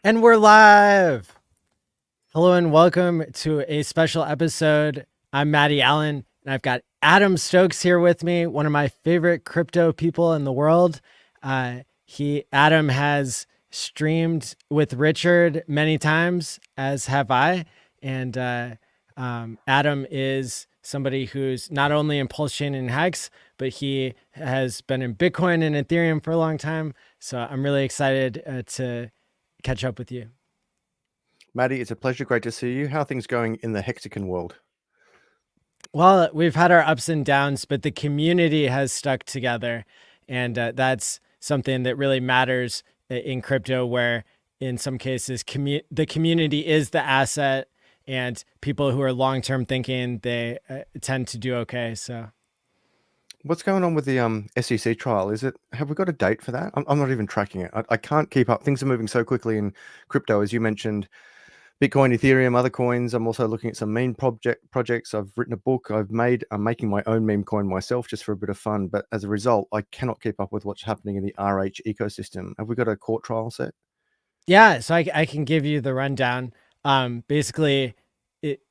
And we're live. Hello and welcome to a special episode. I'm Matty Allin, and I've got Adam Stokes here with me, one of my favorite crypto people in the world. Adam has streamed with Richard many times, as have I. And Adam is somebody who's not only in Pulse Chain and Hex, but he has been in Bitcoin and Ethereum for a long time. So I'm really excited to catch up with you. Maddie, it's a pleasure. Great to see you. How are things going in the hexagon world? Well, we've had our ups and downs, but the community has stuck together. And that's something that really matters in crypto, where in some cases, the community is the asset, and people who are long term thinking, they tend to do okay. So, What's going on with the SEC trial? Have we got a date for that? I'm not even tracking it. I can't keep up. Things are moving so quickly in crypto, as you mentioned. Bitcoin, Ethereum, other coins. I'm also looking at some meme projects. I've written a book. I'm making my own meme coin myself just for a bit of fun. But as a result, I cannot keep up with what's happening in the RH ecosystem. Have we got a court trial set? yeah, so I can give you the rundown. Basically,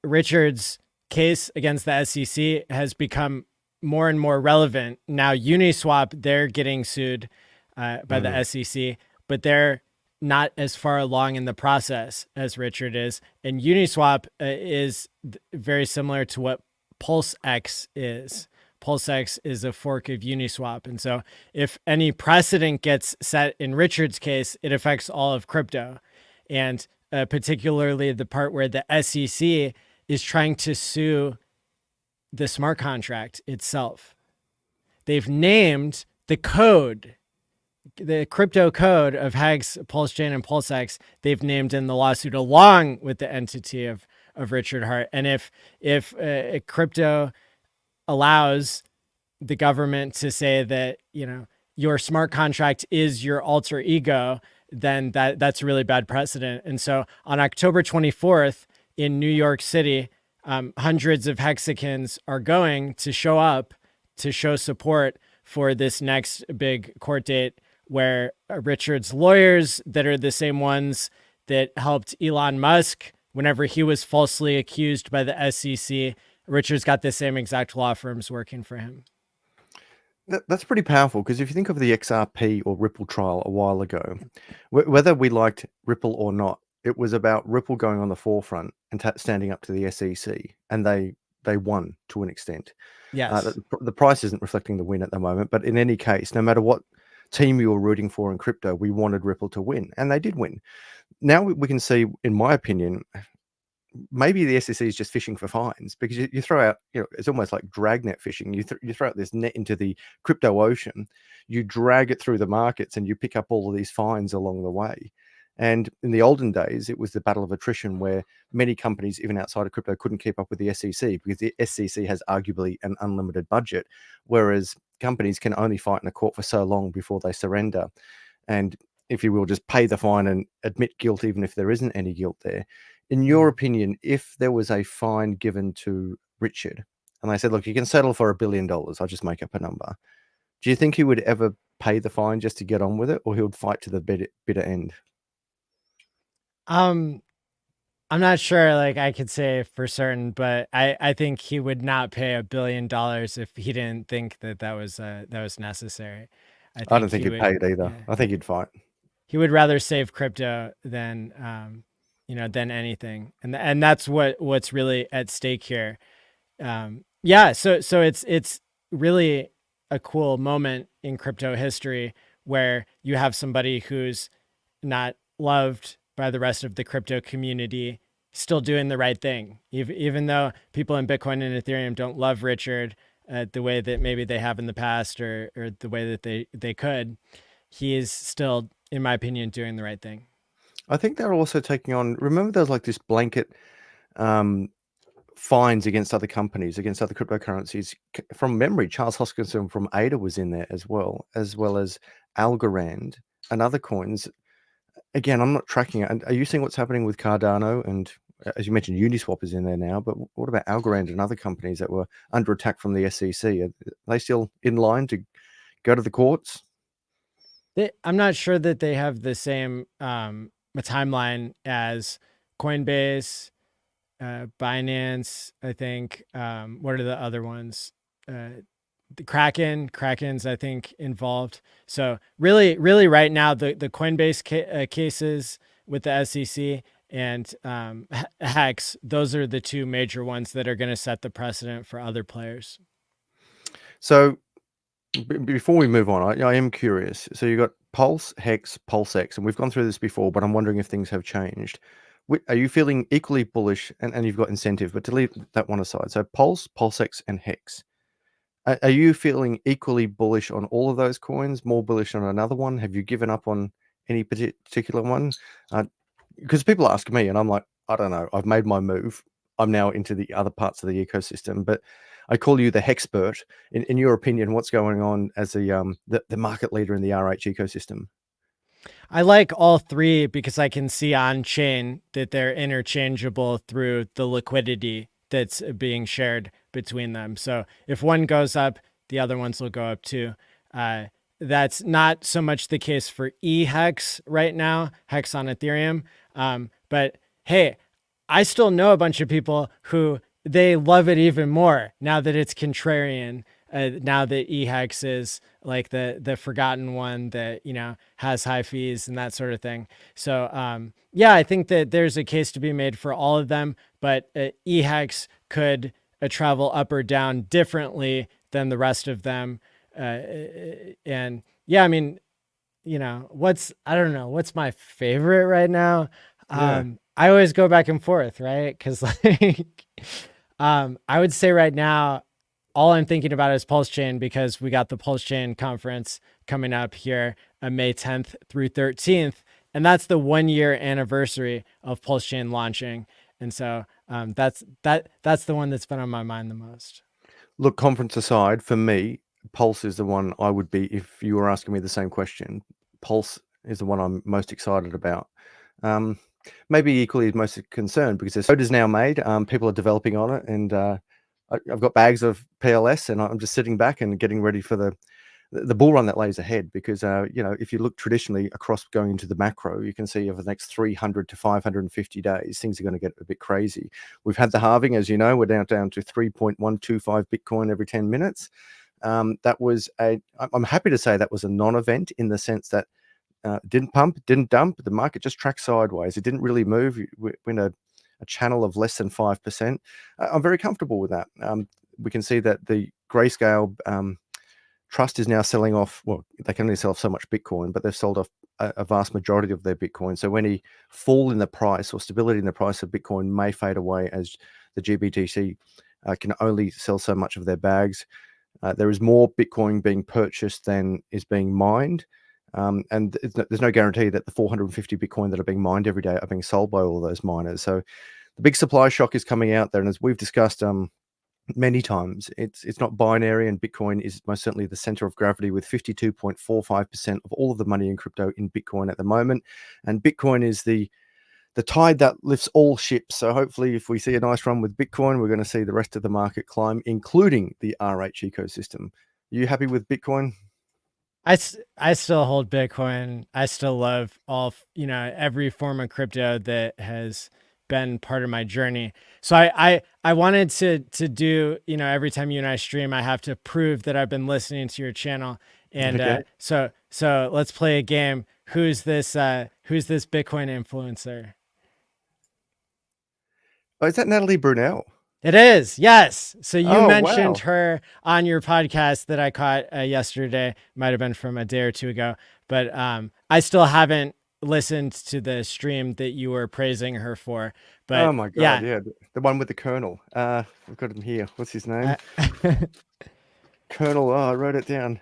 Richard's case against the SEC has become more and more relevant. Now, Uniswap, they're getting sued by the SEC, but they're not as far along in the process as Richard is. And Uniswap is very similar to what PulseX is. PulseX is a fork of Uniswap. And so if any precedent gets set in Richard's case, it affects all of crypto. And particularly the part where the SEC is trying to sue the smart contract itself. They've named the code, the crypto code of Hex, Pulse Chain, and PulseX. They've named in the lawsuit along with the entity of Richard Hart. And if crypto allows the government to say that, your smart contract is your alter ego, then that's a really bad precedent. And so on October 24th in New York City, hundreds of hexagons are going to show up to show support for this next big court date, where Richard's lawyers, that are the same ones that helped Elon Musk whenever he was falsely accused by the SEC, Richard's got the same exact law firms working for him. That's pretty powerful, because if you think of the XRP or Ripple trial a while ago, whether we liked Ripple or not, it was about Ripple going on the forefront and standing up to the SEC, and they won to an extent. Yes. The price isn't reflecting the win at the moment, but in any case, no matter what team you were rooting for in crypto, we wanted Ripple to win, and they did win. Now we can see, in my opinion, maybe the SEC is just fishing for fines, because you throw out, it's almost like dragnet fishing. You throw out this net into the crypto ocean, you drag it through the markets, and you pick up all of these fines along the way. And in the olden days, it was the battle of attrition, where many companies, even outside of crypto, couldn't keep up with the SEC, because the SEC has arguably an unlimited budget, whereas companies can only fight in a court for so long before they surrender. And if you will, just pay the fine and admit guilt, even if there isn't any guilt there. In your opinion, if there was a fine given to Richard and they said, look, you can settle for $1 billion, I'll just make up a number, do you think he would ever pay the fine just to get on with it, or he would fight to the bitter end? Um, I'm not sure, like, I could say for certain, but I think he would not pay $1 billion if he didn't think that was necessary. I I don't think think he he'd would, pay it either. yeah, I think he'd fight. he would rather save crypto than, than anything. And that's what's really at stake here. Yeah. So it's really a cool moment in crypto history, where you have somebody who's not loved by the rest of the crypto community, still doing the right thing, even though people in Bitcoin and Ethereum don't love Richard the way that maybe they have in the past, or the way that they could. He is still, in my opinion, doing the right thing. I think they're also taking on, remember there's like this blanket um, fines against other companies, against other cryptocurrencies. From memory, Charles Hoskinson from ADA was in there as well as Algorand and other coins. Again, I'm not tracking it. And are you seeing what's happening with Cardano? And as you mentioned, Uniswap is in there now. But what about Algorand and other companies that were under attack from the SEC? Are they still in line to go to the courts? I'm not sure that they have the same a timeline as Coinbase, Binance, I think. What are the other ones? The Kraken's I think involved. So really right now the Coinbase cases with the SEC and Hex, those are the two major ones that are going to set the precedent for other players. So before we move on, I am curious. So you got Pulse, Hex, PulseX, and we've gone through this before, but I'm wondering if things have changed. Are you feeling equally bullish? And you've got incentive, but to leave that one aside. So Pulse, PulseX, and Hex. Are you feeling equally bullish on all of those coins? More bullish on another one? Have you given up on any particular one? Because people ask me, and I'm like, I don't know. I've made my move. I'm now into the other parts of the ecosystem, but I call you the Hexpert. In your opinion, what's going on as the market leader in the RH ecosystem? I like all three because I can see on chain that they're interchangeable through the liquidity that's being shared between them. So if one goes up, the other ones will go up too. That's not so much the case for eHex right now, Hex on Ethereum. But hey, I still know a bunch of people who they love it even more now that it's contrarian. Now that eHex is like the forgotten one that has high fees and that sort of thing. So yeah, I think that there's a case to be made for all of them, but eHex could travel up or down differently than the rest of them. And yeah, I mean, I don't know, what's my favorite right now? Yeah. I always go back and forth, right? Because like, I would say right now, all I'm thinking about is Pulse Chain because we got the Pulse Chain conference coming up here on May 10th through 13th, and that's the 1 year anniversary of Pulse Chain launching. And so that's the one that's been on my mind the most. Look, conference aside, for me, Pulse is the one I would be if you were asking me the same question. Pulse is the one I'm most excited about. Maybe equally most concerned because the code is now made. People are developing on it, and I've got bags of PLS, and I'm just sitting back and getting ready for the bull run that lays ahead. Because if you look traditionally across going into the macro, you can see over the next 300 to 550 days, things are going to get a bit crazy. We've had the halving, as you know, we're now down to 3.125 Bitcoin every 10 minutes. I'm happy to say that was a non-event in the sense that didn't pump, didn't dump. The market just tracked sideways. It didn't really move. We're in a channel of less than 5%. I'm very comfortable with that. We can see that the Grayscale Trust is now selling off. Well, they can only sell off so much Bitcoin, but they've sold off a vast majority of their Bitcoin. So any fall in the price or stability in the price of Bitcoin may fade away as the GBTC can only sell so much of their bags. There is more Bitcoin being purchased than is being mined. And there's no guarantee that the 450 Bitcoin that are being mined every day are being sold by all of those miners. So the big supply shock is coming out there. And as we've discussed many times, it's not binary, and Bitcoin is most certainly the center of gravity with 52.45% of all of the money in crypto in Bitcoin at the moment. And Bitcoin is the tide that lifts all ships. So hopefully if we see a nice run with Bitcoin, we're going to see the rest of the market climb, including the RH ecosystem. Are you happy with Bitcoin? I still hold Bitcoin. I still love every form of crypto that has been part of my journey. So I wanted to do, every time you and I stream, I have to prove that I've been listening to your channel. And Okay. so let's play a game. Who's this Bitcoin influencer? Oh, is that Natalie Brunell? It is, yes. So you Oh, mentioned wow. her on your podcast that I caught yesterday. Might have been from a day or two ago, but I still haven't listened to the stream that you were praising her for. Oh But my God, yeah, yeah, the one with the Colonel. I've got him here. What's his name? I, Colonel. Oh, I wrote it down.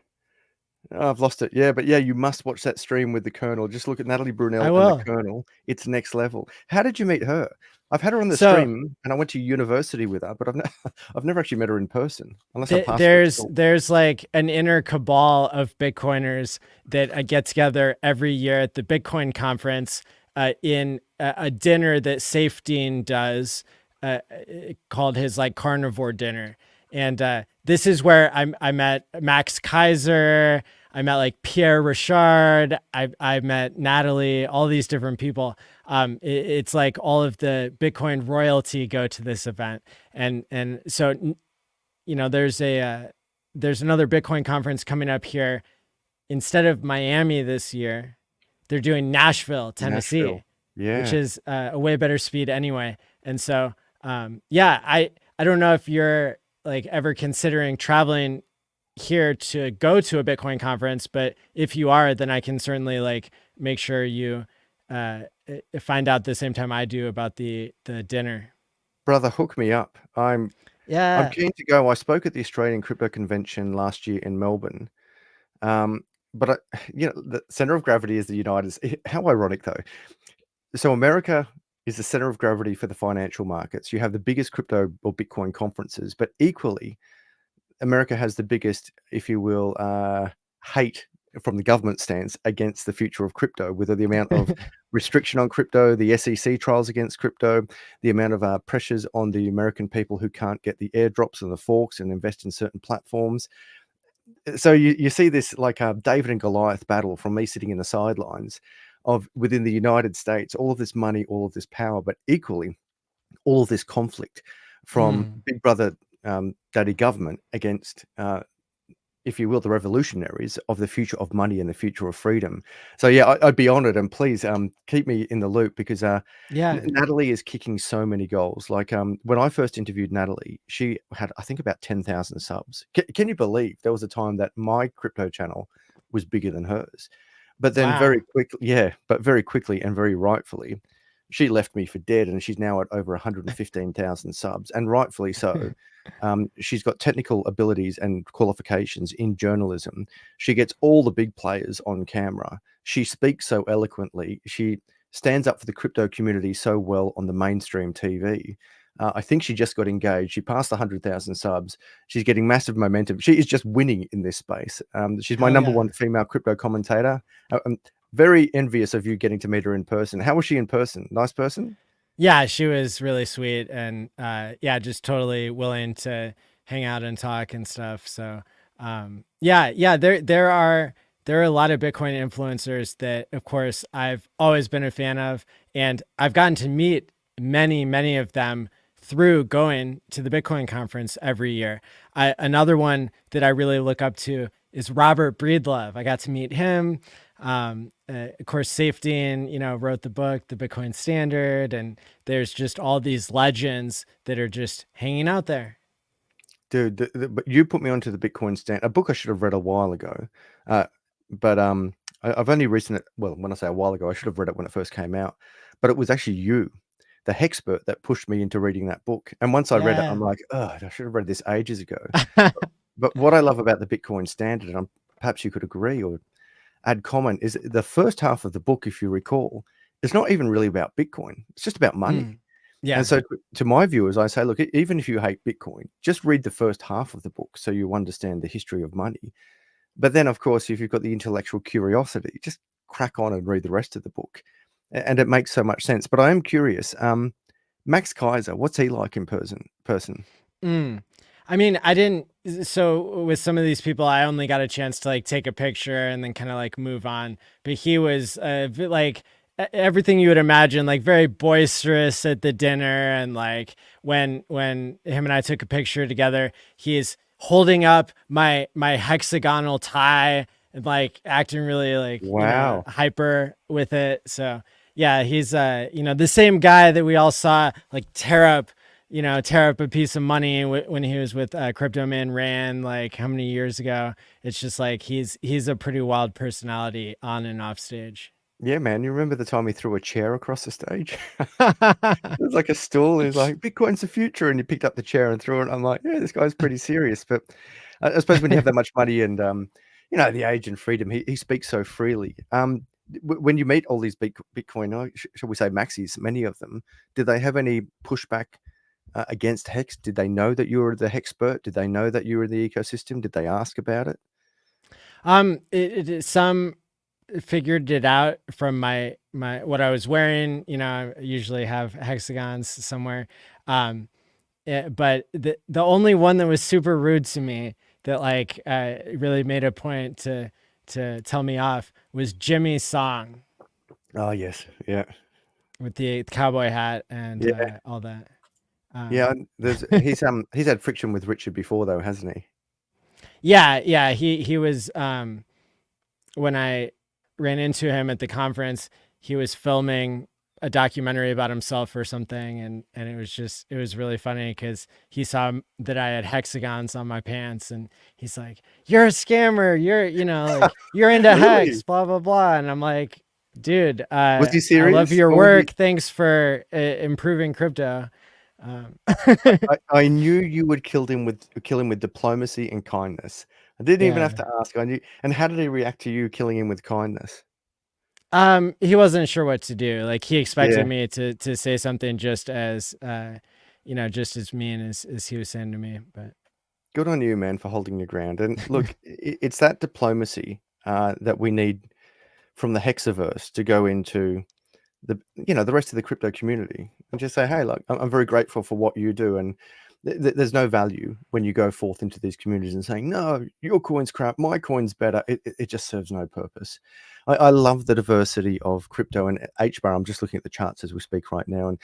Oh, I've lost it. Yeah, but yeah, you must watch that stream with the Colonel. Just look at Natalie I Brunell and the will. Colonel. It's next level. How did you meet her? I've had her on the So stream, and I went to university with her, but I've never actually met her in person, unless I passed her at school. there's like an inner cabal of Bitcoiners that get together every year at the Bitcoin conference in a dinner that Safedine does called his like carnivore dinner. And this is where I met Max Kaiser. I met like Pierre Richard. I met Natalie. All these different people. It's like all of the Bitcoin royalty go to this event, and so there's another Bitcoin conference coming up here. Instead of Miami this year, they're doing Nashville, Nashville. Tennessee, which Yeah. is a way better speed anyway. And so, yeah, I don't know if you're like ever considering traveling here to go to a Bitcoin conference, but if you are, then I can certainly like make sure you find out the same time I do about the dinner. Brother, hook me up. I'm Yeah. keen to go. I spoke at the Australian Crypto Convention last year in Melbourne. Um, but the center of gravity is the United States. How ironic though. So America is the center of gravity for the financial markets. You have the biggest crypto or Bitcoin conferences, but equally, America has the biggest, if you will, hate from the government stance against the future of crypto, with the amount of restriction on crypto, the SEC trials against crypto, the amount of pressures on the American people who can't get the airdrops and the forks and invest in certain platforms. So you see this like a David and Goliath battle from me sitting in the sidelines of within the United States, all of this money, all of this power, but equally all of this conflict from Mm. Big Brother daddy government against if you will, the revolutionaries of the future of money and the future of freedom. So yeah, I'd be honored, and please keep me in the loop because Yeah. Natalie is kicking so many goals. Like when I first interviewed Natalie, she had I think about 10,000 subs. Can you believe there was a time that my crypto channel was bigger than hers? But then very Wow. quickly, yeah, but very quickly and very rightfully, she left me for dead, and she's now at over 115,000 subs, and rightfully so. She's got technical abilities and qualifications in journalism. She gets all the big players on camera. She speaks so eloquently. She stands up for the crypto community so well on the mainstream TV. I think she just got engaged. She passed 100,000 subs. She's getting massive momentum. She is just winning in this space. She's my Hell number yeah. one female crypto commentator. I'm very envious of you getting to meet her in person. How was she in person? Nice person? Yeah, she was really sweet and yeah, just totally willing to hang out and talk and stuff. So yeah, there are a lot of Bitcoin influencers that of course I've always been a fan of, and I've gotten to meet many of them through going to the Bitcoin conference every year. Another one that I really look up to is Robert Breedlove. I got to meet him. Of course, Safety, wrote the book, The Bitcoin Standard, and there's just all these legends that are just hanging out there. Dude, but you put me onto the Bitcoin stand, a book I should have read a while ago. Uh, but I've only recently, well, when I say a while ago, I should have read it when it first came out. But it was actually you, the Hexpert, that pushed me into reading that book. And once I read it, I'm Yeah. like, oh, I should have read this ages ago. But what I love about the Bitcoin Standard, and perhaps you could agree or add comment, is the first half of the book, if you recall, is not even really about Bitcoin. It's just about money. Mm. And Yeah. so to my viewers, I say, look, even if you hate Bitcoin, just read the first half of the book so you understand the history of money. But then, of course, if you've got the intellectual curiosity, just crack on and read the rest of the book. And it makes so much sense. But I am curious, Max Kaiser, what's he like in person? Mm. I mean, I didn't. So with some of these people, I only got a chance to like take a picture and then kind of like move on. But he was like everything you would imagine, like very boisterous at the dinner, and like when him and I took a picture together, he's holding up my hexagonal tie and like acting really like Wow. hyper with it. So yeah, he's the same guy that we all saw like tear up a piece of money when he was with Crypto Man Ran like how many years ago. It's just like he's a pretty wild personality on and off stage. Yeah, man. You remember the time he threw a chair across the stage? It was like a stool. He's like, Bitcoin's the future. And he picked up the chair and threw it. I'm like, yeah, this guy's pretty serious. But I suppose when you have that much money and, the age and freedom, he speaks so freely. When you meet all these Bitcoin, shall we say maxis, many of them, did they have any pushback against Hex? Did they know that you were the Hexpert? Did they know that you were in the ecosystem? Did they ask about it? Some figured it out from my what I was wearing. I usually have hexagons somewhere. But the only one that was super rude to me that like really made a point to tell me off was Jimmy's song Oh yes, yeah, with the cowboy hat and yeah, all that. yeah. Um, He's had friction with Richard before though, hasn't he? yeah, yeah. He was when I ran into him at the conference, he was filming a documentary about himself or something, and it was really funny because he saw that I had hexagons on my pants, and he's like, "You're a scammer. Like you're into Really? hex, blah blah blah." And I'm like, "Dude, Was he I love serious, your or was he? work. Thanks for improving crypto." Um, I knew you would kill him with diplomacy and kindness. I didn't even have yeah. to ask. I knew. And how did he react to you killing him with kindness? He wasn't sure what to do. Like he expected Yeah, me to say something just as just as mean as he was saying to me. But good on you, man, for holding your ground. And look, it's that diplomacy that we need from the Hexaverse to go into the rest of the crypto community and just say, hey, look, I'm very grateful for what you do, and there's no value when you go forth into these communities and saying, no, your coin's crap, my coin's better. It just serves no purpose. I love the diversity of crypto, and HBAR. I'm just looking at the charts as we speak right now, and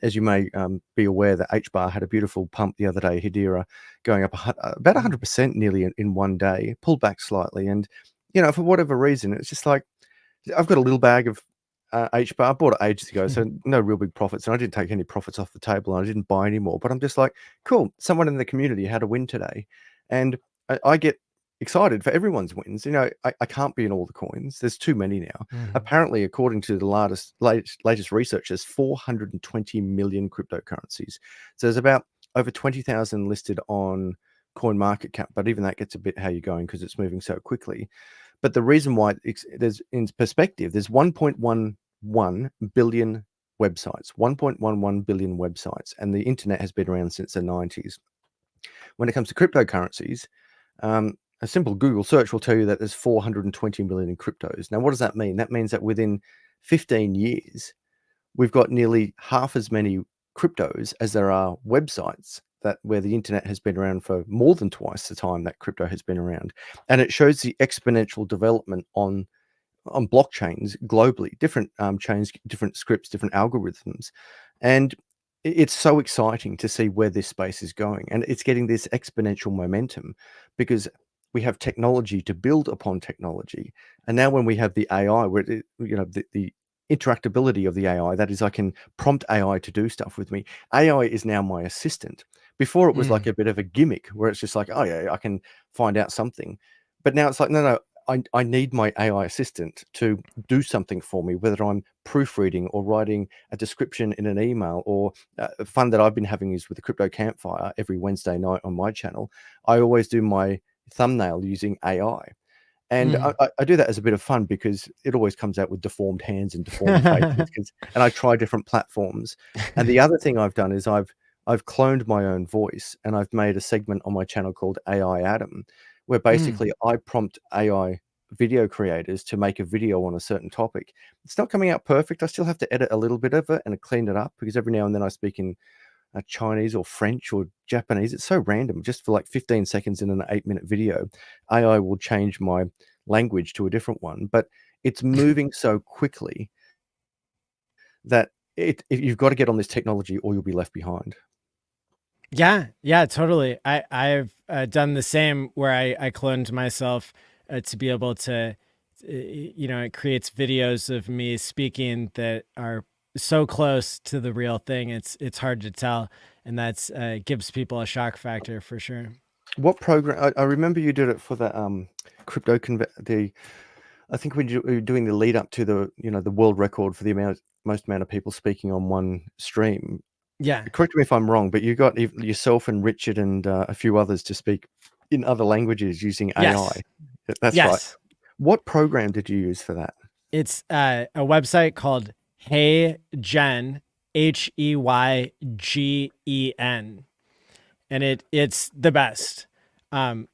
as you may be aware, that HBAR had a beautiful pump the other day, Hedera going up about 100% nearly in one day, pulled back slightly, and for whatever reason, it's just like I've got a little bag of H bar. I bought it ages ago, so no real big profits, and I didn't take any profits off the table, and I didn't buy any more. But I'm just like, cool. Someone in the community had a win today, and I get excited for everyone's wins. I can't be in all the coins. There's too many now. Mhm. Apparently, according to the latest research, there's 420 million cryptocurrencies. So there's about over 20,000 listed on Coin Market Cap, but even that gets a bit how you're going because it's moving so quickly. But the reason why there's in perspective, there's 1.11 billion websites, 1.11 billion websites, and the internet has been around since the 90s. When it comes to cryptocurrencies, a simple Google search will tell you that there's 420 million in cryptos. Now, what does that mean? That means that within 15 years, we've got nearly half as many cryptos as there are websites where the internet has been around for more than twice the time that crypto has been around. And it shows the exponential development on blockchains globally, different chains, different scripts, different algorithms. And it's so exciting to see where this space is going. And it's getting this exponential momentum because we have technology to build upon technology. And now when we have the AI, where the interactability of the AI, that is, I can prompt AI to do stuff with me. AI is now my assistant. Before it was like Mm. a bit of a gimmick where it's just like, oh yeah, I can find out something. But now it's like, no, I need my AI assistant to do something for me, whether I'm proofreading or writing a description in an email, or fun that I've been having is with the Crypto Campfire every Wednesday night on my channel. I always do my thumbnail using AI. And Mm. I do that as a bit of fun because it always comes out with deformed hands and deformed faces. And I try different platforms. And the other thing I've done is I've cloned my own voice, and I've made a segment on my channel called AI Adam, where Mm. basically I prompt AI video creators to make a video on a certain topic. It's not coming out perfect. I still have to edit a little bit of it and clean it up because every now and then I speak in Chinese or French or Japanese. It's so random. Just for like 15 seconds in an 8-minute video, AI will change my language to a different one. But it's moving so quickly that you've got to get on this technology or you'll be left behind. Yeah, yeah, totally. I've done the same where I cloned myself to be able to, it creates videos of me speaking that are so close to the real thing. It's hard to tell, and that's gives people a shock factor for sure. What program? I remember you did it for the crypto I think when you were doing the lead up to the world record for the most amount of people speaking on one stream. Yeah. Correct me if I'm wrong, but you got yourself and Richard and a few others to speak in other languages using AI. Yes. That's right. Yes. What program did you use for that? It's a website called Hey Gen, HEYGEN, and it's the best. Um,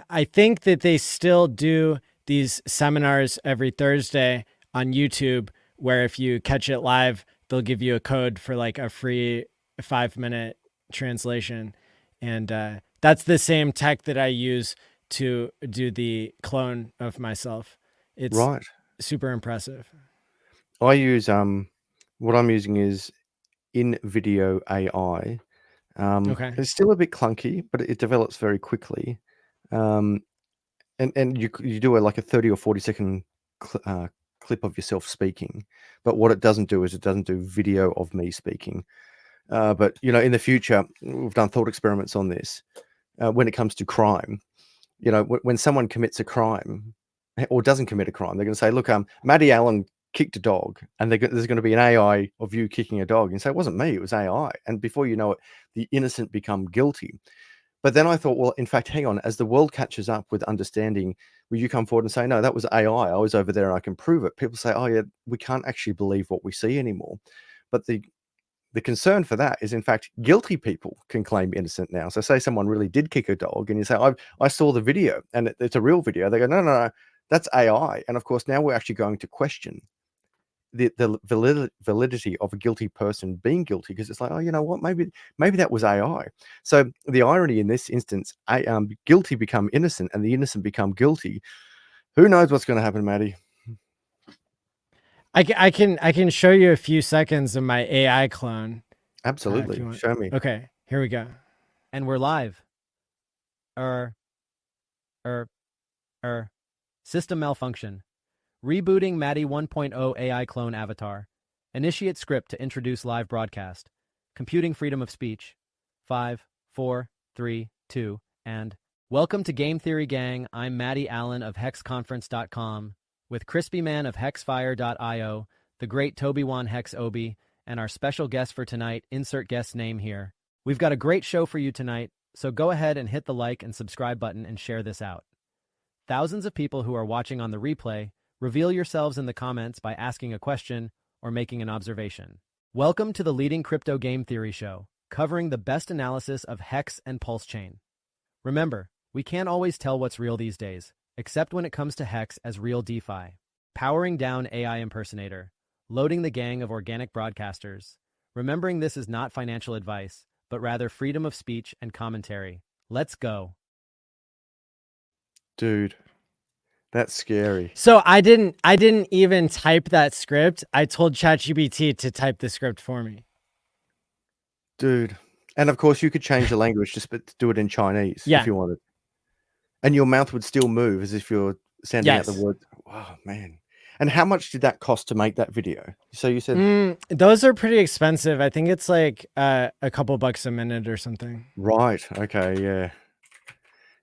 I think that they still do these seminars every Thursday on YouTube, where if you catch it live, they'll give you a code for like a free 5-minute translation, and that's the same tech that I use to do the clone of myself. It's Right. super impressive. I use what I'm using is in video AI. Okay. It's still a bit clunky, but it develops very quickly. Um, and you do like a 30 or 40-second clip of yourself speaking, but what it doesn't do is it doesn't do video of me speaking. But in the future, we've done thought experiments on this. When it comes to crime, when someone commits a crime or doesn't commit a crime, they're going to say, "Look, Maddie Allen kicked a dog," and there's going to be an AI of you kicking a dog, and say, "It wasn't me; it was AI." And before you know it, the innocent become guilty. But then I thought, well, in fact, hang on. As the world catches up with understanding, will you come forward and say, "No, that was AI. I was over there, and I can prove it." People say, "Oh, yeah, we can't actually believe what we see anymore." But the concern for that is, in fact, guilty people can claim innocent now. So say someone really did kick a dog and you say, I saw the video and it's a real video. They go, no, no, no, that's AI. And of course, now we're actually going to question the validity of a guilty person being guilty, because it's like, oh, you know what, maybe that was AI. So the irony in this instance, guilty become innocent and the innocent become guilty. Who knows what's going to happen, Maddie? I can show you a few seconds of my AI clone. If Absolutely. you want. Show me. Okay, here we go. And we're live. System malfunction. Rebooting Maddie 1.0 AI clone avatar. Initiate script to introduce live broadcast. Computing freedom of speech. 5, 4, 3, 2, and welcome to Game Theory Gang. I'm Maddie Allen of HexConference.com with Crispy Man of HexFire.io, the great Toby-Wan Hex Obi, and our special guest for tonight, insert guest name here. We've got a great show for you tonight, so go ahead and hit the like and subscribe button and share this out. Thousands of people who are watching on the replay, reveal yourselves in the comments by asking a question or making an observation. Welcome to the leading crypto game theory show, covering the best analysis of Hex and Pulse Chain. Remember, we can't always tell what's real these days, except when it comes to Hex as real DeFi. Powering down AI impersonator, loading the gang of organic broadcasters. Remembering this is not financial advice, but rather freedom of speech and commentary. Let's go. Dude, that's scary. So I didn't even type that script. I told ChatGPT to type the script for me. Dude. And of course you could change the language, just do it in Chinese if you wanted. And your mouth would still move as if you're sending out the word. Oh, man. And how much did that cost to make that video? So you said those are pretty expensive. I think it's like a couple bucks a minute or something. Right. Okay. Yeah.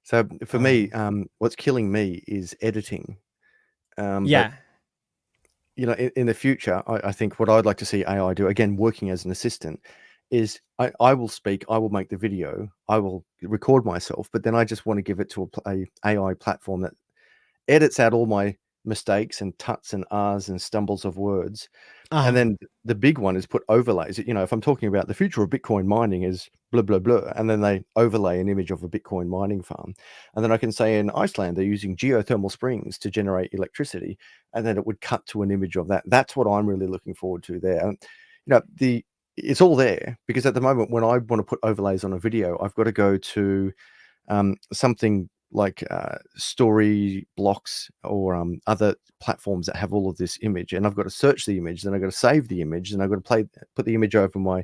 So for me, what's killing me is editing. Yeah. But, in the future, I think what I'd like to see AI do, again, working as an assistant, is I will speak, I will make the video, I will record myself, but then I just want to give it to a AI platform that edits out all my mistakes and tuts and ahs and stumbles of words. And then the big one is put overlays. If I'm talking about the future of Bitcoin mining is blah, blah, blah, and then they overlay an image of a Bitcoin mining farm. And then I can say in Iceland, they're using geothermal springs to generate electricity. And then it would cut to an image of that. That's what I'm really looking forward to there. And, it's all there, because at the moment when I want to put overlays on a video, I've got to go to something like story blocks or other platforms that have all of this image, and I've got to search the image, then I've got to save the image, then I've got to put the image over my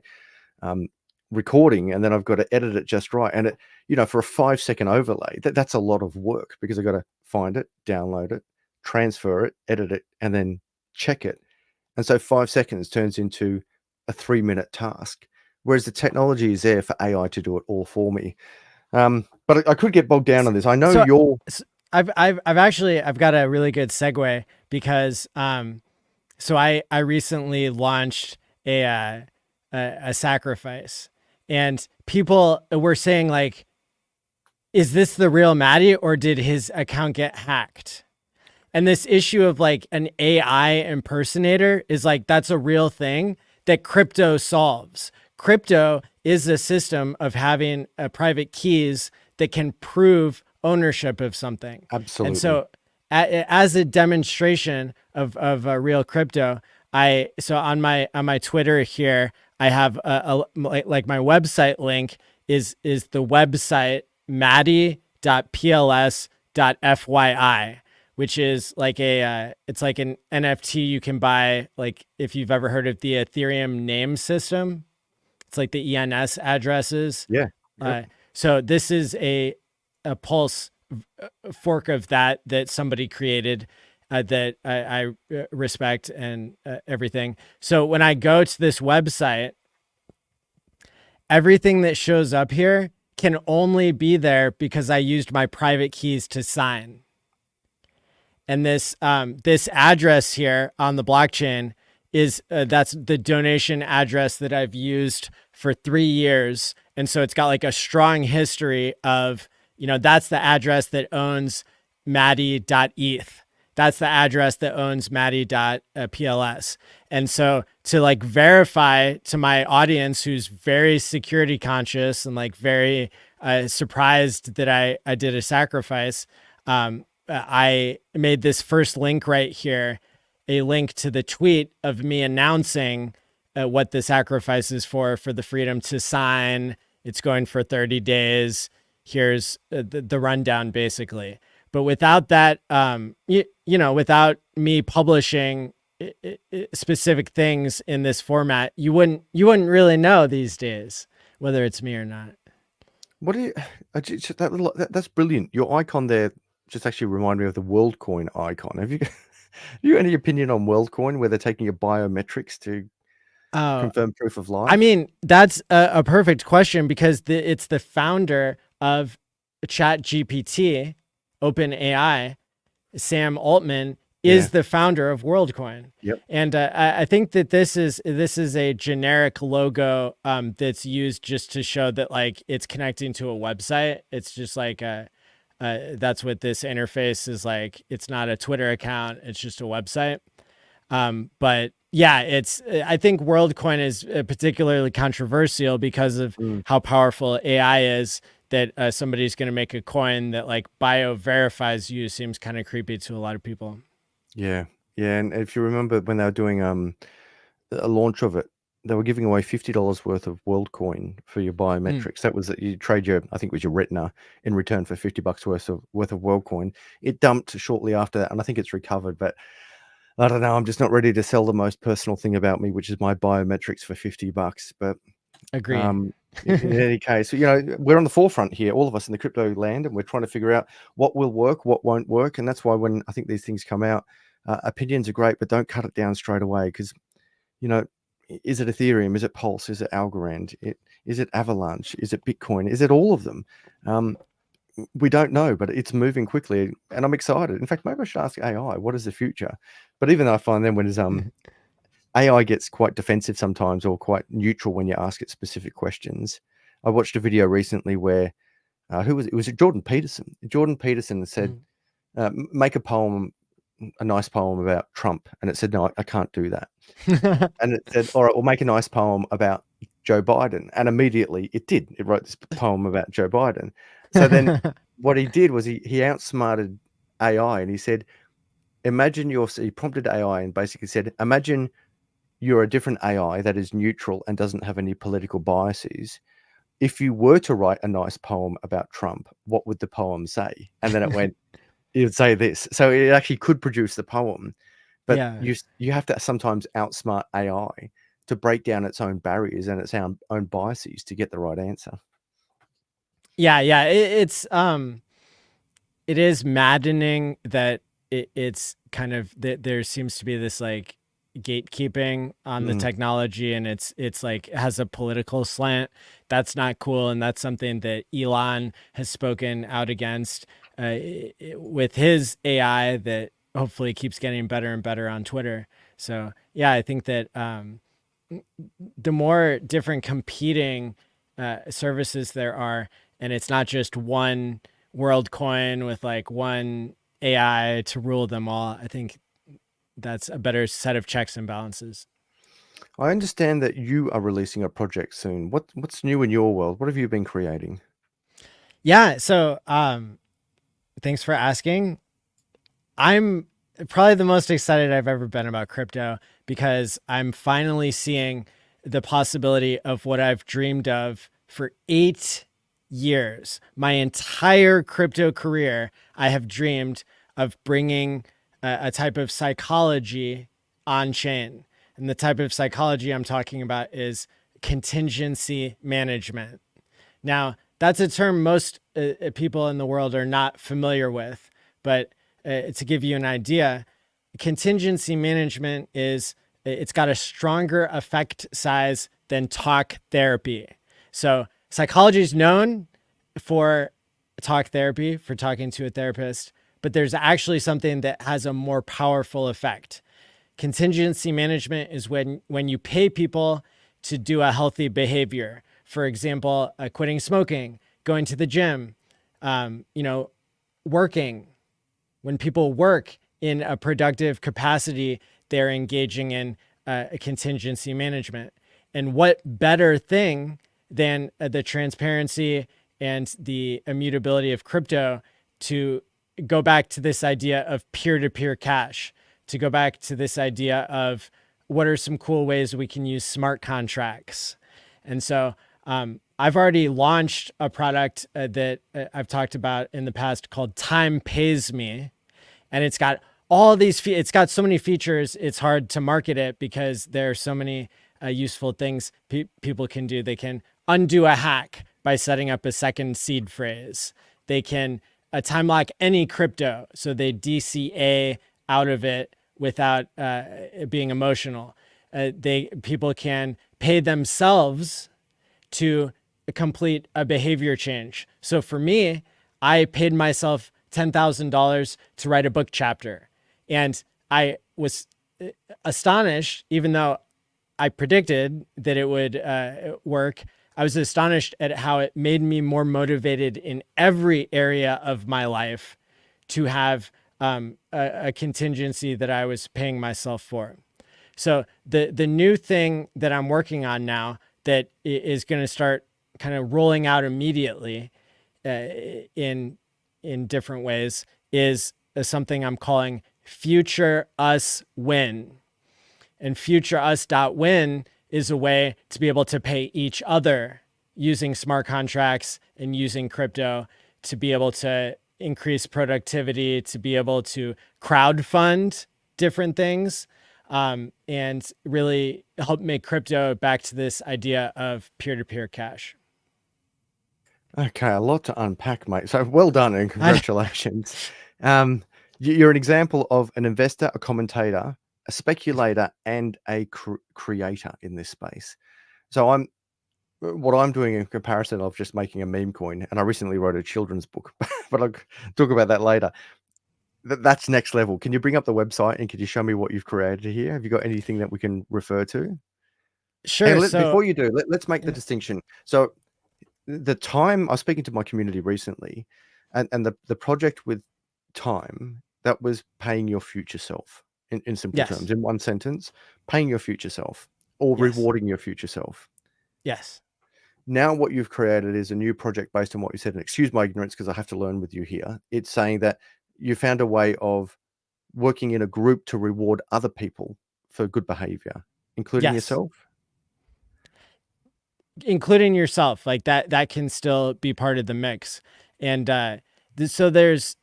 recording, and then I've got to edit it just right. And for a 5-second overlay, that's a lot of work, because I've got to find it, download it, transfer it, edit it, and then check it. And so 5 seconds turns into a 3-minute task, whereas the technology is there for AI to do it all for me. But I could get bogged down on this. I know I've got a really good segue, because so I recently launched a sacrifice, and people were saying, like, is this the real Maddie, or did his account get hacked? And this issue of like an AI impersonator is like, that's a real thing that crypto solves. Crypto is a system of having private keys that can prove ownership of something. Absolutely. And so as a demonstration of a real crypto, on my Twitter here, I have like my website link is the website Maddie maddie.pls.fyi, which is like it's like an NFT you can buy. Like if you've ever heard of the Ethereum name system, it's like the ENS addresses. Yeah. Uh, so this is a Pulse fork of that somebody created, that I respect and everything. So when I go to this website, everything that shows up here can only be there because I used my private keys to sign. And this address here on the blockchain is that's the donation address that I've used for 3 years. And so it's got like a strong history of, that's the address that owns maddie.eth. That's the address that owns maddie.pls. And so to like verify to my audience who's very security conscious and like very surprised that I did a sacrifice, I made this first link right here, a link to the tweet of me announcing what the sacrifice is for the freedom to sign. It's going for 30 days. Here's the rundown basically. But without that, without me publishing specific things in this format, you wouldn't really know these days whether it's me or not. What do you? That's brilliant. Your icon there just actually reminded me of the WorldCoin icon. Have you any opinion on WorldCoin, where they're taking your biometrics to confirm proof of life? I mean, that's a perfect question, because it's the founder of ChatGPT, OpenAI, Sam Altman, is the founder of WorldCoin. Yep. And I think that this is a generic logo that's used just to show that like it's connecting to a website. It's just like that's what this interface is like. It's not a Twitter account. It's just a website. But yeah, I think WorldCoin is particularly controversial because of how powerful AI is, that somebody's going to make a coin that like bio verifies you seems kind of creepy to a lot of people. Yeah. And if you remember when they were doing a launch of it, they were giving away $50 worth of WorldCoin for your biometrics. That was that you trade I think it was your retina in return for $50 worth of WorldCoin. It dumped shortly after that, and I think it's recovered, but I don't know. I'm just not ready to sell the most personal thing about me, which is my biometrics for $50. But Agree. in any case, we're on the forefront here, all of us in the crypto land, and we're trying to figure out what will work, what won't work. And that's why when I think these things come out, opinions are great, but don't cut it down straight away, because, is it Ethereum? Is it Pulse? Is it Algorand? Is it Avalanche? Is it Bitcoin? Is it all of them? We don't know, but it's moving quickly, and I'm excited. In fact, maybe I should ask AI, what is the future? But even though I find then when AI gets quite defensive sometimes, or quite neutral when you ask it specific questions. I watched a video recently where it was Jordan Peterson. Jordan Peterson said, make a nice poem about Trump, and it said, no, I can't do that. And it said, all right, we'll make a nice poem about Joe Biden, and immediately it did. It wrote this poem about Joe Biden. So then what he did was he outsmarted AI, and he said, he prompted AI and basically said, imagine you're a different AI that is neutral and doesn't have any political biases. If you were to write a nice poem about Trump, what would the poem say? And then it would say this. So it actually could produce the poem, but you have to sometimes outsmart AI to break down its own barriers and its own biases to get the right answer. Yeah. It is maddening that it's kind of that there seems to be this like gatekeeping on the technology, and it's like it has a political slant. That's not cool, and that's something that Allin has spoken out against with his AI that hopefully keeps getting better and better on Twitter. So yeah, I think that the more different competing services there are, and it's not just one WorldCoin with like one AI to rule them all, I think that's a better set of checks and balances. I understand that you are releasing a project soon. What's new in your world? What have you been creating? Yeah. So thanks for asking. I'm probably the most excited I've ever been about crypto, because I'm finally seeing the possibility of what I've dreamed of for 8 years, my entire crypto career, I have dreamed of bringing a type of psychology on chain. And the type of psychology I'm talking about is contingency management. Now, that's a term most people in the world are not familiar with, but to give you an idea, contingency management it's got a stronger effect size than talk therapy. So psychology is known for talk therapy, for talking to a therapist, but there's actually something that has a more powerful effect. Contingency management is when you pay people to do a healthy behavior. For example, quitting smoking, going to the gym, working. When people work in a productive capacity, they're engaging in a contingency management. And what better thing than the transparency and the immutability of crypto to go back to this idea of peer-to-peer cash, to go back to this idea of what are some cool ways we can use smart contracts. And so I've already launched a product that I've talked about in the past called Time Pays Me. And it's got all these, it's got so many features, it's hard to market it because there are so many useful things people can do. They can undo a hack by setting up a second seed phrase. They can time lock any crypto, so they DCA out of it without it being emotional. People can pay themselves to complete a behavior change. So for me, I paid myself $10,000 to write a book chapter. And I was astonished, even though I predicted that it would work. I was astonished at how it made me more motivated in every area of my life to have a contingency that I was paying myself for. So the new thing that I'm working on now that is going to start kind of rolling out immediately in different ways is something I'm calling Future Us Win. And futureus.win is a way to be able to pay each other using smart contracts and using crypto to be able to increase productivity, to be able to crowdfund different things, and really help make crypto back to this idea of peer-to-peer cash. Okay, a lot to unpack, mate. So well done and congratulations. You're an example of an investor, a commentator, a speculator, and a creator in this space. So what I'm doing in comparison of just making a meme coin, and I recently wrote a children's book, but I'll talk about that later. That's next level. Can you bring up the website and could you show me what you've created here? Have you got anything that we can refer to? Sure. Before you do, let's make the distinction. So the time I was speaking to my community recently, and the project with time, that was paying your future self in simple terms, in one sentence, paying your future self or rewarding your future self. Yes. Now what you've created is a new project based on what you said, and excuse my ignorance because I have to learn with you here. It's saying that you found a way of working in a group to reward other people for good behavior, including yourself. Including yourself, like that can still be part of the mix. And so there's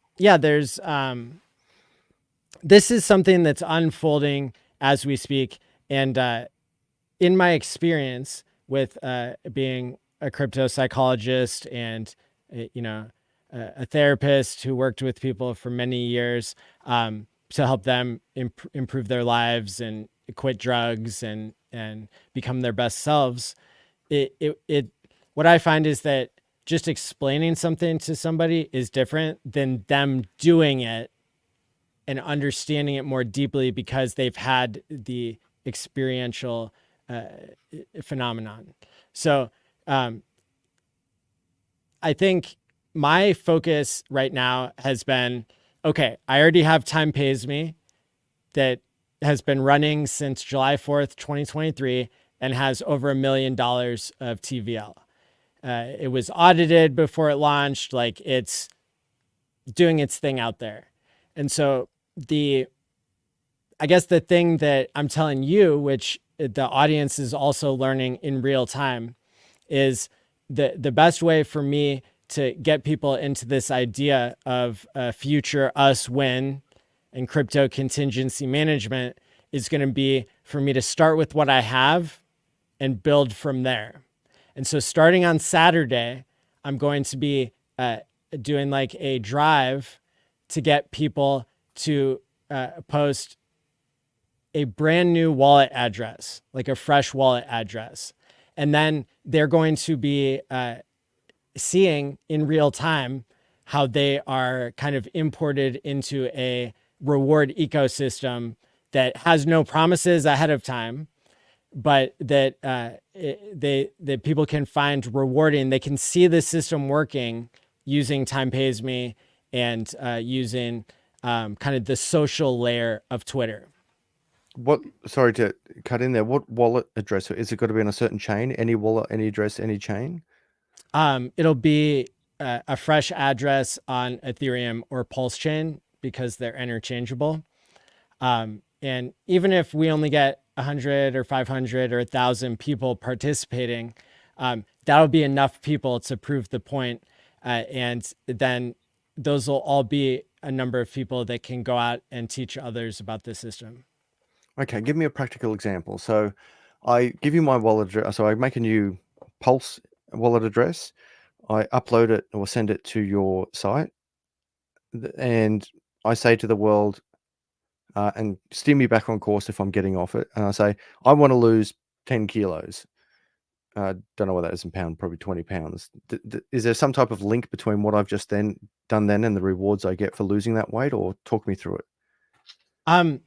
this is something that's unfolding as we speak. And in my experience with being a crypto psychologist and a therapist who worked with people for many years to help them improve their lives and quit drugs and become their best selves, what I find is that just explaining something to somebody is different than them doing it and understanding it more deeply because they've had the experiential phenomenon. So I think my focus right now has been, okay, I already have Time Pays Me that has been running since July 4th, 2023, and has over $1 million of TVL. It was audited before it launched, like it's doing its thing out there. And so I guess the thing that I'm telling you, which the audience is also learning in real time, is the best way for me to get people into this idea of a future us win and crypto contingency management is going to be for me to start with what I have and build from there. And so starting on Saturday, I'm going to be doing like a drive to get people to post a brand new wallet address, like a fresh wallet address. And then they're going to be seeing in real time how they are kind of imported into a reward ecosystem that has no promises ahead of time, but that that people can find rewarding. They can see the system working using Time Pays Me and using kind of the social layer of Twitter. Sorry to cut in there. What wallet address is it got to be on a certain chain? Any wallet, any address, any chain? It'll be a fresh address on Ethereum or Pulse Chain because they're interchangeable. And even if we only get 100 or 500 or 1,000 people participating, that'll be enough people to prove the point. And then those will all be a number of people that can go out and teach others about the system. Okay, give me a practical example. So I give you my wallet address. So I make a new Pulse wallet address. I upload it or send it to your site. And I say to the world, and steer me back on course if I'm getting off it. And I say, I want to lose 10 kilos. Don't know what that is in pound, probably 20 pounds. Is there some type of link between what I've just done and the rewards I get for losing that weight, or talk me through it?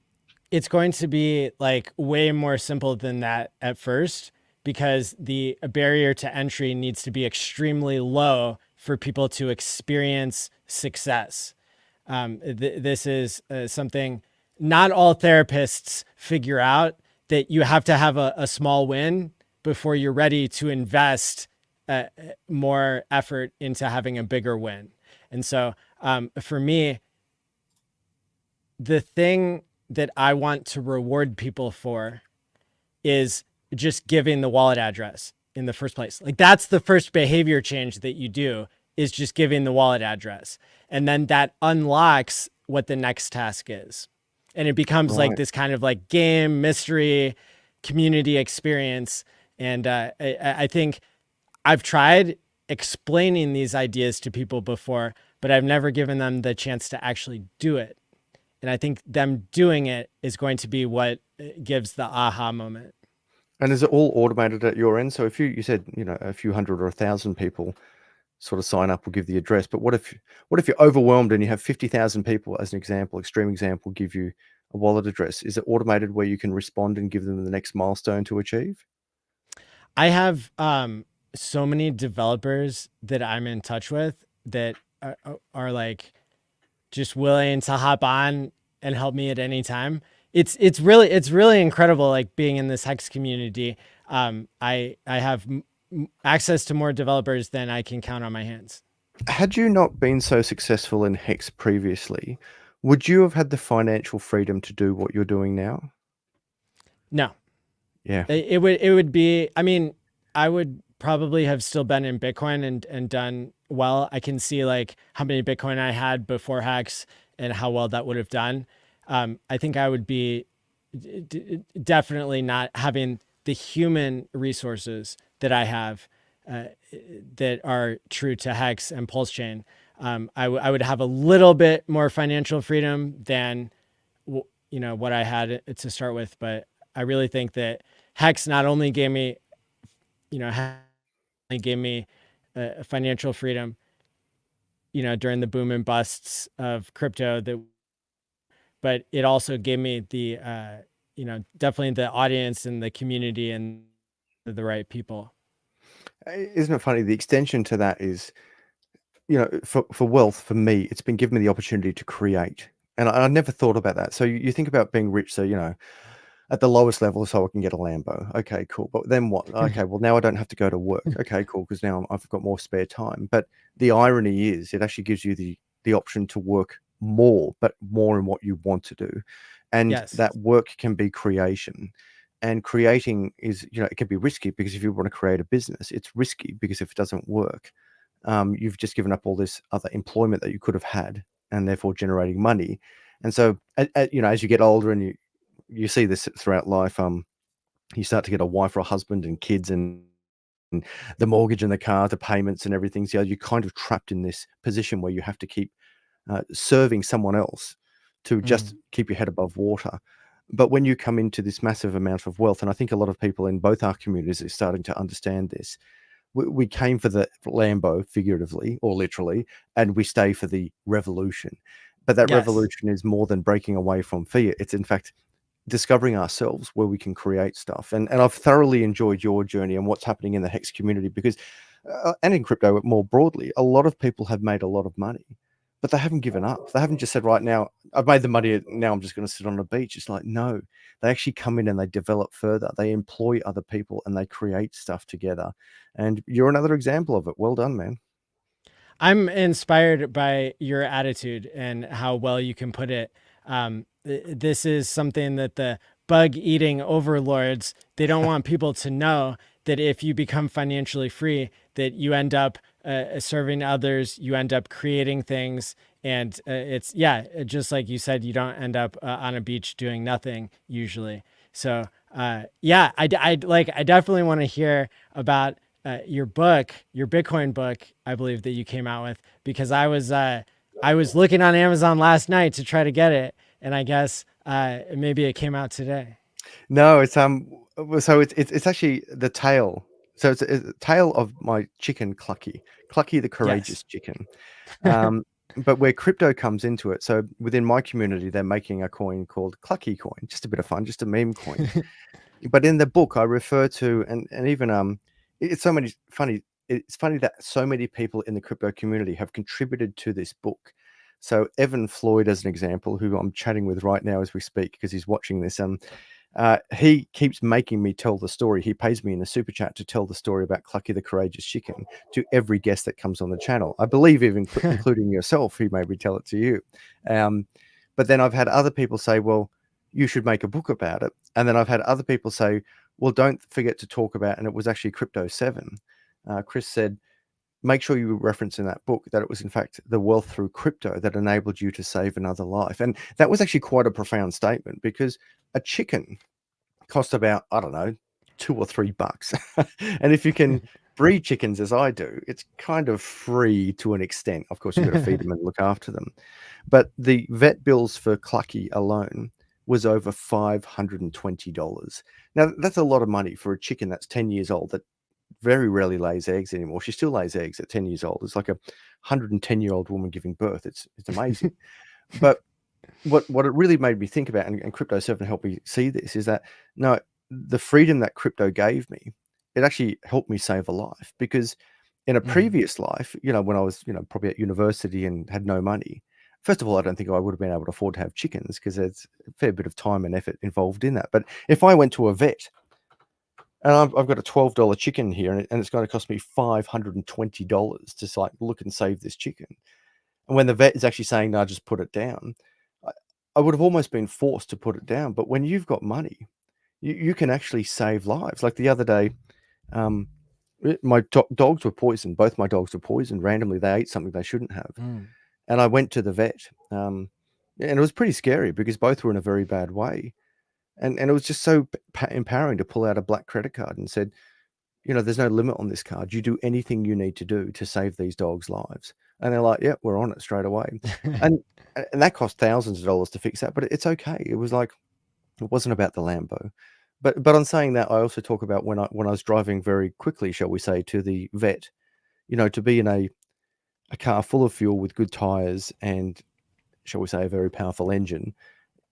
It's going to be like way more simple than that at first because the barrier to entry needs to be extremely low for people to experience success. This is something not all therapists figure out, that you have to have a small win before you're ready to invest more effort into having a bigger win. And so for me, the thing that I want to reward people for is just giving the wallet address in the first place. Like that's the first behavior change that you do, is just giving the wallet address. And then that unlocks what the next task is. And it becomes like this kind of like game, mystery, community experience. And I think I've tried explaining these ideas to people before, but I've never given them the chance to actually do it. And I think them doing it is going to be what gives the aha moment. And is it all automated at your end? So if you said, a few hundred or 1,000 people sort of sign up or give the address, but what if you're overwhelmed and you have 50,000 people, as an example, extreme example, give you a wallet address? Is it automated where you can respond and give them the next milestone to achieve? I have so many developers that I'm in touch with that are like just willing to hop on and help me at any time. It's really incredible, like being in this Hex community. I have access to more developers than I can count on my hands. Had you not been so successful in Hex previously, would you have had the financial freedom to do what you're doing now? No. Yeah. It would be, I mean, I would probably have still been in Bitcoin and done well. I can see like how many Bitcoin I had before Hex and how well that would have done. I think I would be definitely not having the human resources that I have that are true to Hex and Pulse Chain. I would have a little bit more financial freedom than what I had to start with, but I really think that Hex not only gave me, financial freedom, during the boom and busts of crypto, but it also gave me the, definitely the audience and the community and the right people. Isn't it funny? The extension to that is, for wealth, for me, it's been given me the opportunity to create. And I never thought about that. So you think about being rich. So, at the lowest level, so I can get a Lambo. Okay, cool. But then what? Okay, well, now I don't have to go to work. Okay, cool. Because now I've got more spare time. But the irony is it actually gives you the option to work more, but more in what you want to do. And Yes. that work can be creation. And creating is, it can be risky, because if you want to create a business, it's risky, because if it doesn't work, you've just given up all this other employment that you could have had, and therefore generating money. And so, as you get older, and you see this throughout life, you start to get a wife or a husband and kids, and the mortgage and the car, the payments and everything. So you're kind of trapped in this position where you have to keep serving someone else to just keep your head above water. But when you come into this massive amount of wealth, and I think a lot of people in both our communities are starting to understand this, we came for the Lambo, figuratively or literally, and we stay for the revolution. But that Yes. revolution is more than breaking away from fear. It's in fact discovering ourselves, where we can create stuff. And I've thoroughly enjoyed your journey and what's happening in the Hex community, because and in crypto more broadly, a lot of people have made a lot of money, but they haven't given up. They haven't just said, right now I've made the money, now I'm just going to sit on the beach. It's like, no, they actually come in and they develop further. They employ other people and they create stuff together. And you're another example of it. Well done, man. I'm inspired by your attitude and how well you can put it. This is something that the bug eating overlords, they don't want people to know that if you become financially free, that you end up serving others, you end up creating things. And it's, yeah, just like you said, you don't end up on a beach doing nothing usually. So, yeah, I definitely want to hear about your book, your Bitcoin book, I believe that you came out with, because I was looking on Amazon last night to try to get it, and I guess maybe it came out today. No, so it's actually the tale. So it's a tale of my chicken Clucky, Clucky the Yes. courageous chicken. But where crypto comes into it, so within my community, they're making a coin called Clucky Coin, just a bit of fun, just a meme coin. But in the book, I refer to, and even it's so many funny. It's funny that so many people in the crypto community have contributed to this book. So Evan Floyd, as an example, who I'm chatting with right now as we speak, because he's watching this, he keeps making me tell the story. He pays me in a super chat to tell the story about Clucky the courageous chicken to every guest that comes on the channel. I believe even including yourself, he maybe tell it to you. But then I've had other people say, well, you should make a book about it. And then I've had other people say, well, don't forget to talk about, and it was actually Crypto 7. Chris said, make sure you reference in that book that it was in fact the wealth through crypto that enabled you to save another life. And that was actually quite a profound statement, because a chicken cost about, I don't know, $2 or $3. And if you can breed chickens as I do, it's kind of free to an extent. Of course, you've got to feed them and look after them. But the vet bills for Clucky alone was over $520. Now, that's a lot of money for a chicken that's 10 years old that very rarely lays eggs anymore. She still lays eggs at 10 years old. It's like a 110-year-old woman giving birth. It's amazing. But what it really made me think about, and Crypto 7 helped me see this, is that no, the freedom that crypto gave me, it actually helped me save a life. Because in a previous life, when I was, probably at university and had no money, first of all, I don't think I would have been able to afford to have chickens, because there's a fair bit of time and effort involved in that. But if I went to a vet, and I've got a $12 chicken here, and it's going to cost me $520 to like look and save this chicken. And when the vet is actually saying, no, just put it down, I would have almost been forced to put it down. But when you've got money, you can actually save lives. Like the other day, my dogs were poisoned. Both my dogs were poisoned randomly. They ate something they shouldn't have. And I went to the vet. And it was pretty scary, because both were in a very bad way. And it was just so empowering to pull out a black credit card and said, there's no limit on this card. You do anything you need to do to save these dogs' lives. And they're like, yeah, we're on it straight away. and that cost thousands of dollars to fix that, but it's okay. It was like, it wasn't about the Lambo. But on saying that, I also talk about when I was driving very quickly, shall we say, to the vet, to be in a car full of fuel with good tires and, shall we say, a very powerful engine.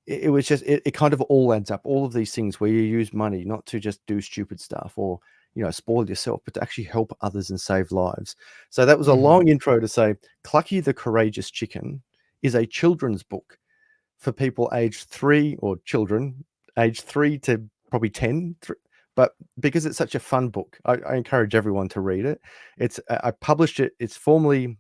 It was just, it kind of all adds up. All of these things where you use money not to just do stupid stuff or, spoil yourself, but to actually help others and save lives. So that was a long intro to say, Clucky the Courageous Chicken is a children's book for people aged 3, or children aged 3 to probably 10. But because it's such a fun book, I encourage everyone to read it. I published it. It's formally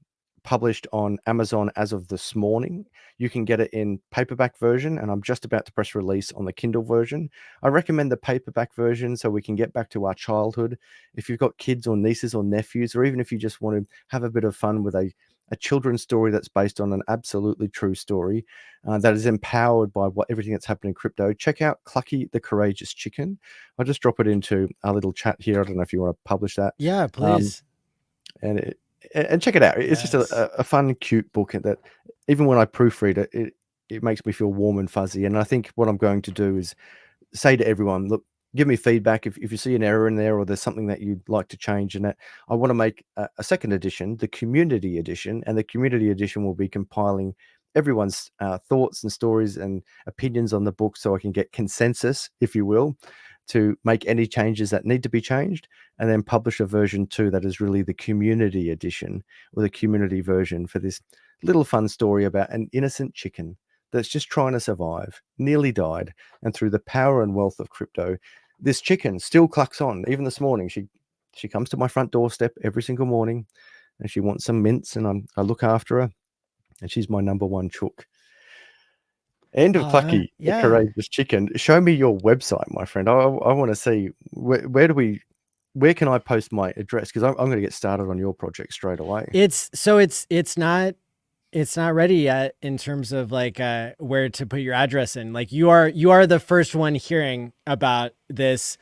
published on Amazon as of this morning. You can get it in paperback version, and I'm just about to press release on the Kindle version. I recommend the paperback version so we can get back to our childhood. If you've got kids or nieces or nephews, or even if you just want to have a bit of fun with a children's story that's based on an absolutely true story that is empowered by everything that's happened in crypto, check out Clucky the Courageous Chicken. I'll just drop it into our little chat here. I don't know if you want to publish that. Yeah, please. And check it out. It's Yes. just a fun, cute book that even when I proofread it, it makes me feel warm and fuzzy. And I think what I'm going to do is say to everyone, look, give me feedback if you see an error in there or there's something that you'd like to change in it. I want to make a second edition, the community edition, and the community edition will be compiling everyone's thoughts and stories and opinions on the book so I can get consensus, if you will, to make any changes that need to be changed, and then publish a version 2 that is really the community edition or the community version for this little fun story about an innocent chicken that's just trying to survive, nearly died, and through the power and wealth of crypto, this chicken still clucks on. Even this morning, she comes to my front doorstep every single morning, and she wants some mints, and I look after her, and she's my number one chook. End of Clucky, the Courageous Chicken. Show me your website, my friend. I want to see where can I post my address, because I'm going to get started on your project straight away. It's not ready yet in terms of like where to put your address in. Like you are the first one hearing about this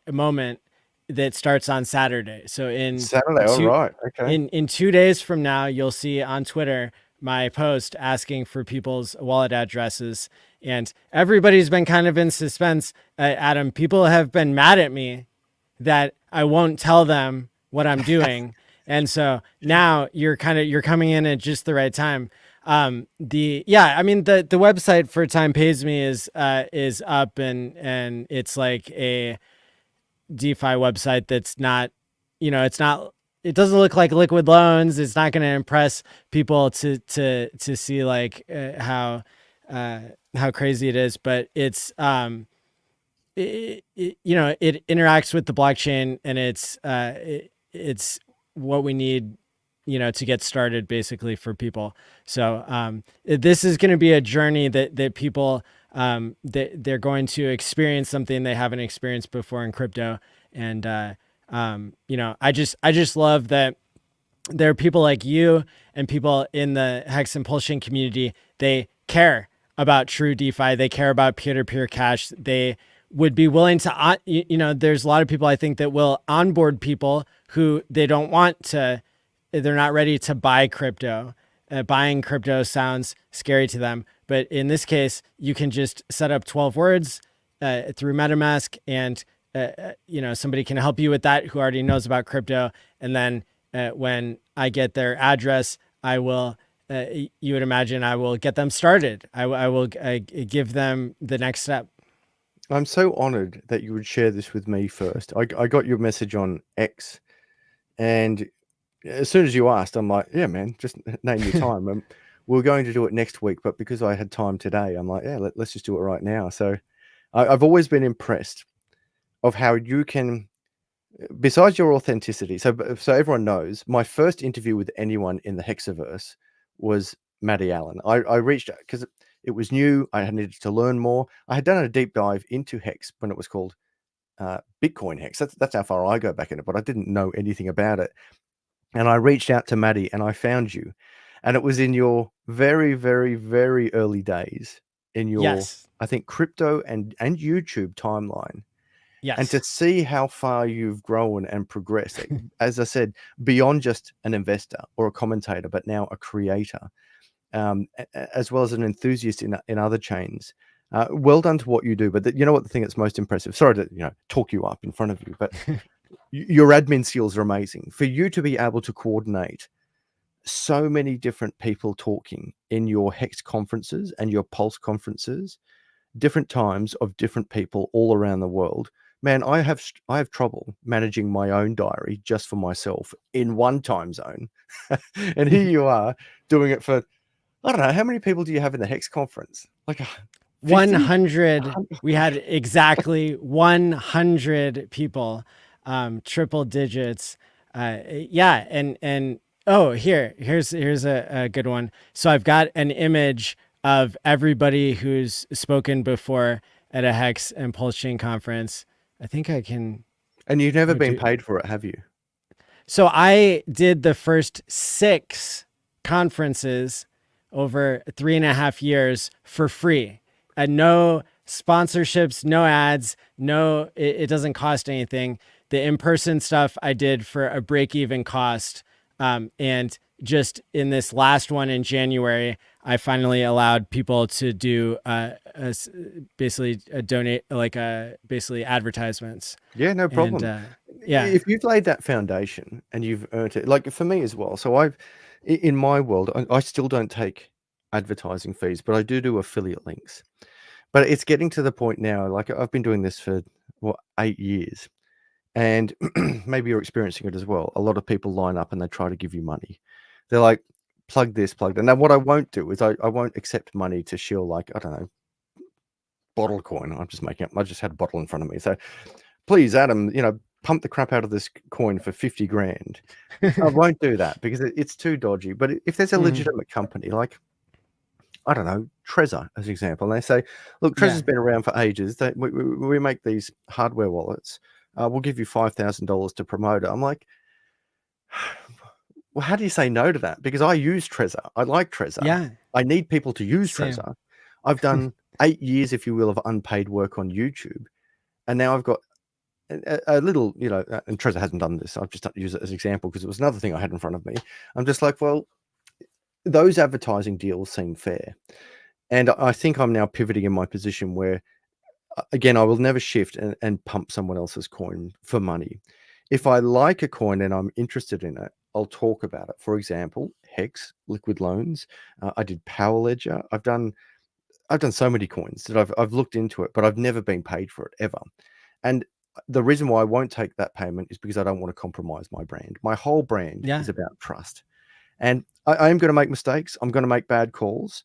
moment that starts on Saturday. So in Saturday, all right, okay. In 2 days from now, you'll see on Twitter my post asking for people's wallet addresses, and everybody's been kind of in suspense. Adam, people have been mad at me that I won't tell them what I'm doing. And so now you're coming in at just the right time. The website for Time Pays Me is up, and it's like a DeFi website that's not, it doesn't look like liquid loans. It's not going to impress people to see like how crazy it is, but it's it interacts with the blockchain, and it's what we need, to get started basically for people. So this is going to be a journey that people they're going to experience something they haven't experienced before in crypto. And I just love that there are people like you and people in the Hex Impulsion community. They care about true DeFi. They care about peer-to-peer cash. They would be willing to, there's a lot of people I think that will onboard people who they don't want to, they're not ready to buy crypto. Buying crypto sounds scary to them. But in this case, you can just set up 12 words through MetaMask, and somebody can help you with that who already knows about crypto. And then when I get their address, I will, you would imagine, I will get them started. I will give them the next step. I'm so honored that you would share this with me first. I got your message on X, and as soon as you asked, I'm like, yeah, man, just name your time. And we're going to do it next week, but because I had time today, I'm like, yeah, let's just do it right now. So I've always been impressed of how you can, besides your authenticity. So everyone knows, my first interview with anyone in the Hexaverse was Matty Allin. I reached out because it was new. I needed to learn more. I had done a deep dive into Hex when it was called Bitcoin Hex. That's how far I go back in it, but I didn't know anything about it. And I reached out to Matty, and I found you. And it was in your very, very, very early days in your, Yes. I think, crypto and YouTube timeline. Yes. And to see how far you've grown and progressed, as I said, beyond just an investor or a commentator, but now a creator, as well as an enthusiast in other chains. Well done to what you do. But you know what the thing that's most impressive? Sorry to talk you up in front of you, but your admin skills are amazing. For you to be able to coordinate so many different people talking in your Hex conferences and your Pulse conferences, different times of different people all around the world. Man, I have trouble managing my own diary just for myself in one time zone. And here you are doing it for, I don't know, how many people do you have in the Hex conference? Like 50? 100. We had exactly 100 people, triple digits. And Oh, here's a good one. So I've got an image of everybody who's spoken before at a Hex and Pulse Chain conference. I think I can And you've never here been do. paid for it, have you? So I did the first 6 conferences over 3.5 years for free, and no sponsorships, no ads, no. It doesn't cost anything. The in-person stuff I did for a break-even cost, and just in this last one in January, I finally allowed people to do basically donate, like basically advertisements, Yeah, no and problem. yeah, If you've laid that foundation and you've earned it, like for me as well. So in my world, I still don't take advertising fees, but I do affiliate links. But it's getting to the point now, like I've been doing this for what, 8 years, and maybe you're experiencing it as well. A lot of people line up and they try to give you money. They're like, plug this, plug that. Now, what I won't do is I won't accept money to shill, like, I don't know, bottle coin. I'm just making up. I just had a bottle in front of me. So please, Adam, pump the crap out of this coin for 50 grand. I won't do that because it's too dodgy. But if there's a Mhm. legitimate company, like, I don't know, Trezor, as an example, and they say, look, Yeah, Trezor's been around for ages. We make these hardware wallets. We'll give you $5,000 to promote it. I'm like, well, how do you say no to that? Because I use Trezor. I like Trezor. yeah, I need people to use same. Trezor. I've done 8 years, if you will, of unpaid work on YouTube. And now I've got a little, and Trezor hasn't done this. I've just used it as an example because it was another thing I had in front of me. I'm just like, well, those advertising deals seem fair. And I think I'm now pivoting in my position where, again, I will never shift and pump someone else's coin for money. If I like a coin and I'm interested in it, I'll talk about it. For example, Hex, Liquid Loans. I did Power Ledger. I've done so many coins that I've looked into it, but I've never been paid for it ever. And the reason why I won't take that payment is because I don't want to compromise my brand. My whole brand Yeah, is about trust. And I am going to make mistakes. I'm going to make bad calls.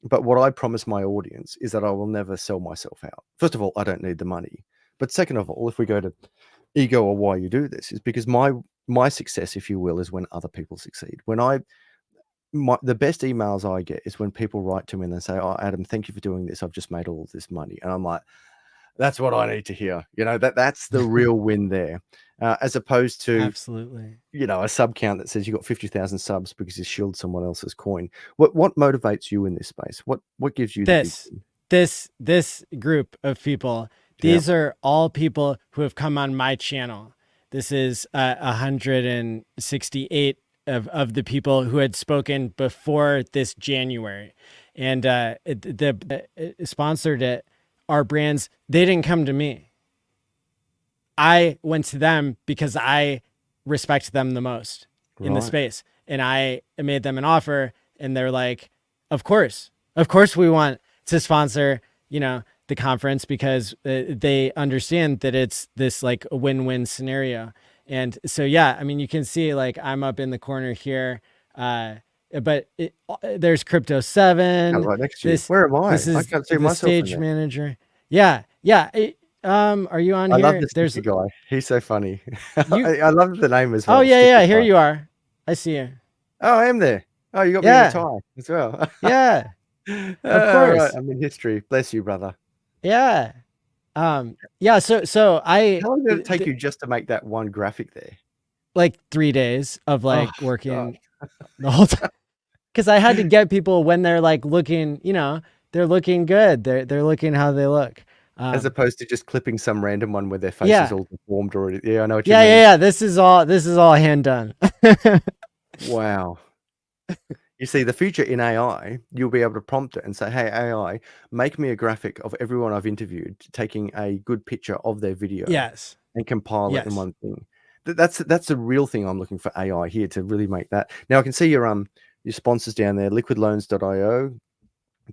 But what I promise my audience is that I will never sell myself out. First of all, I don't need the money. But second of all, if we go to ego or why you do this, is because my success, if you will, is when other people succeed. The best emails I get is when people write to me and they say, "Oh, Adam, thank you for doing this. I've just made all of this money." And I'm like, that's what I need to hear. That's the real win there, as opposed to absolutely. a sub count that says you got 50,000 subs because you shielded someone else's coin. What motivates you in this space? What gives you the big This, win? this group of people, Yeah, these are all people who have come on my channel. This is 168 of the people who had spoken before this January, and sponsored it. Our brands, they didn't come to me. I went to them because I respect them the most in the right. space. And I made them an offer, and they're like, of course we want to sponsor, the conference, because they understand that it's this like a win-win scenario. And so, yeah, I mean, you can see like I'm up in the corner here, but there's Crypto Yeah, 7. right next to you. This, Where am this I? I is can't see the myself in stage there. manager. Yeah. Yeah. Are you on I love here? this There's sticker guy. He's so funny. you. I love the name as Oh well, yeah, Sticker yeah. Here Guy. you are. I see you. Oh, I am there. Oh, you got me in a Yeah, tie as well. yeah. Of All right, course. I'm in history. Bless you, brother. Yeah. Yeah. So How long did it take you just to make that one graphic there? like 3 days of Oh, like God. working the whole time, because I had to get people when they're like looking, they're looking good. They're looking how they look. As opposed to just clipping some random one where their face is Yeah. all deformed already. Yeah, I know what you Yeah. Yeah. mean. Yeah. This is all hand done. Wow. You see, the future in AI, you'll be able to prompt it and say, hey, AI, make me a graphic of everyone I've interviewed taking a good picture of their video Yes. and compile it in Yes. one thing. That's the real thing I'm looking for AI here to really make that. Now I can see your sponsors down there, liquidloans.io,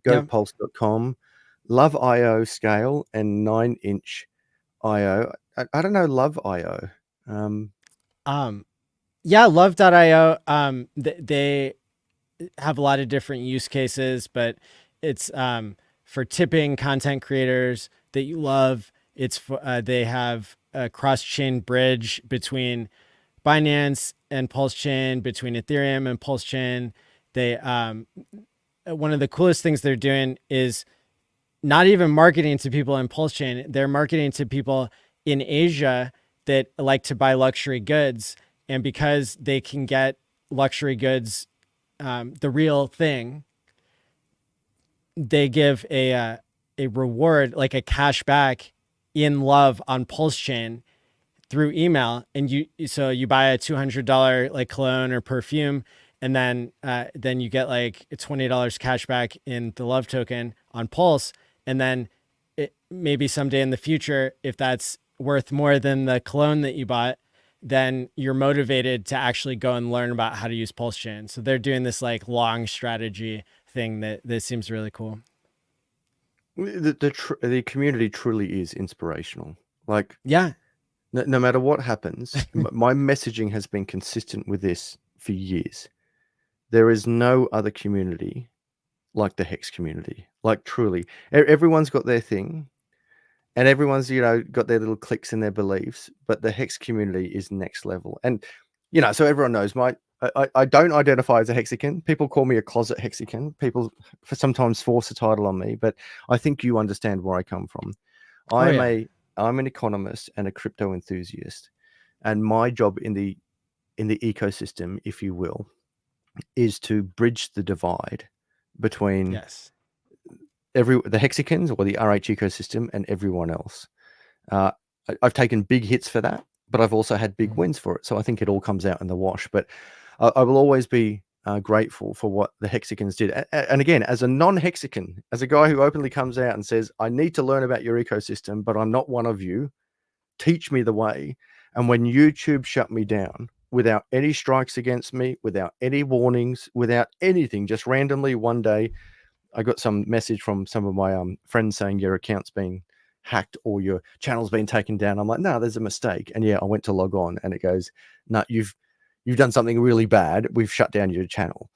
Yeah. gopulse.com, Love IO Scale, and 9-inch IO. I don't know Love IO. Um, yeah. Love.io. They have a lot of different use cases, but it's for tipping content creators that you love. It's for, they have a cross chain bridge between Binance and Pulse Chain, between Ethereum and Pulse Chain. They one of the coolest things they're doing is not even marketing to people in Pulse Chain. They're marketing to people in Asia that like to buy luxury goods, and because they can get luxury goods, the real thing, they give a reward, like a cash back in love on Pulse Chain through email. And you buy a $200 like cologne or perfume, and then you get like $20 cash back in the love token on Pulse. And then maybe someday in the future, if that's worth more than the cologne that you bought, then you're motivated to actually go and learn about how to use Pulse Chain. So they're doing this like long strategy thing that seems really cool. The community truly is inspirational. Like, Yeah. no matter what happens, my messaging has been consistent with this for years. There is no other community like the Hex community. Like, truly, everyone's got their thing, and everyone's got their little cliques and their beliefs. But the Hex community is next level, and so everyone knows I don't identify as a Hexican. People call me a closet Hexican. People sometimes force a title on me, but I think you understand where I come from. I'm an economist and a crypto enthusiast, and my job in the ecosystem, if you will, is to bridge the divide between Yes. the Hexicans or the RH ecosystem and everyone else. I've taken big hits for that, but I've also had big wins for it. So I think it all comes out in the wash. But I will always be grateful for what the Hexicans did. And again, as a non-Hexican, as a guy who openly comes out and says, I need to learn about your ecosystem, but I'm not one of you. Teach me the way. And when YouTube shut me down without any strikes against me, without any warnings, without anything, just randomly one day, I got some message from some of my friends saying your account's been hacked or your channel's been taken down. I'm like, no, there's a mistake. And yeah, I went to log on and it goes, no, you've done something really bad. We've shut down your channel.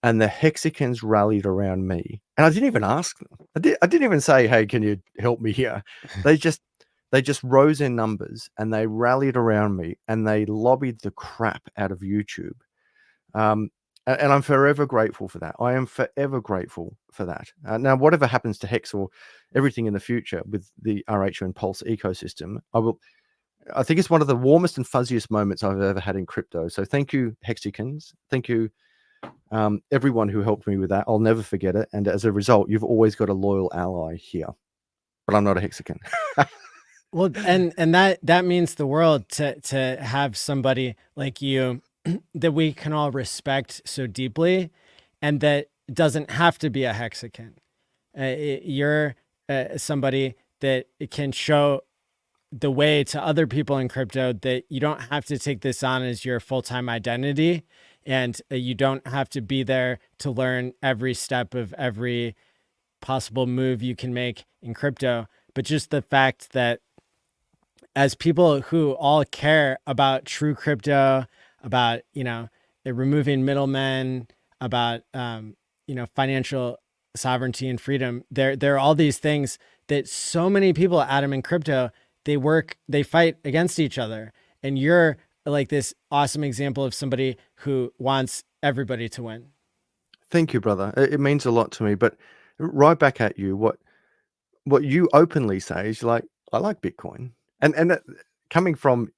And the Hexicans rallied around me. And I didn't even ask them. I didn't even say, hey, can you help me here? They just rose in numbers and they rallied around me and they lobbied the crap out of YouTube. And I'm forever grateful for that. I am forever grateful for that. Now, whatever happens to Hex or everything in the future with the RH and Pulse ecosystem, I think it's one of the warmest and fuzziest moments I've ever had in crypto. So thank you, Hexicans. Thank you, everyone who helped me with that. I'll never forget it. And as a result, you've always got a loyal ally here. But I'm not a Hexican. Well, and that means the world to have somebody like you that we can all respect so deeply, and that doesn't have to be a Hexican. You're somebody that can show the way to other people in crypto that you don't have to take this on as your full-time identity, and you don't have to be there to learn every step of every possible move you can make in crypto. But just the fact that as people who all care about true crypto, about, removing middlemen, about, financial sovereignty and freedom, there are all these things that so many people, Adam, in crypto, they fight against each other. And you're like this awesome example of somebody who wants everybody to win. Thank you, brother. It means a lot to me. But right back at you, what you openly say is like, I like Bitcoin. And that, coming from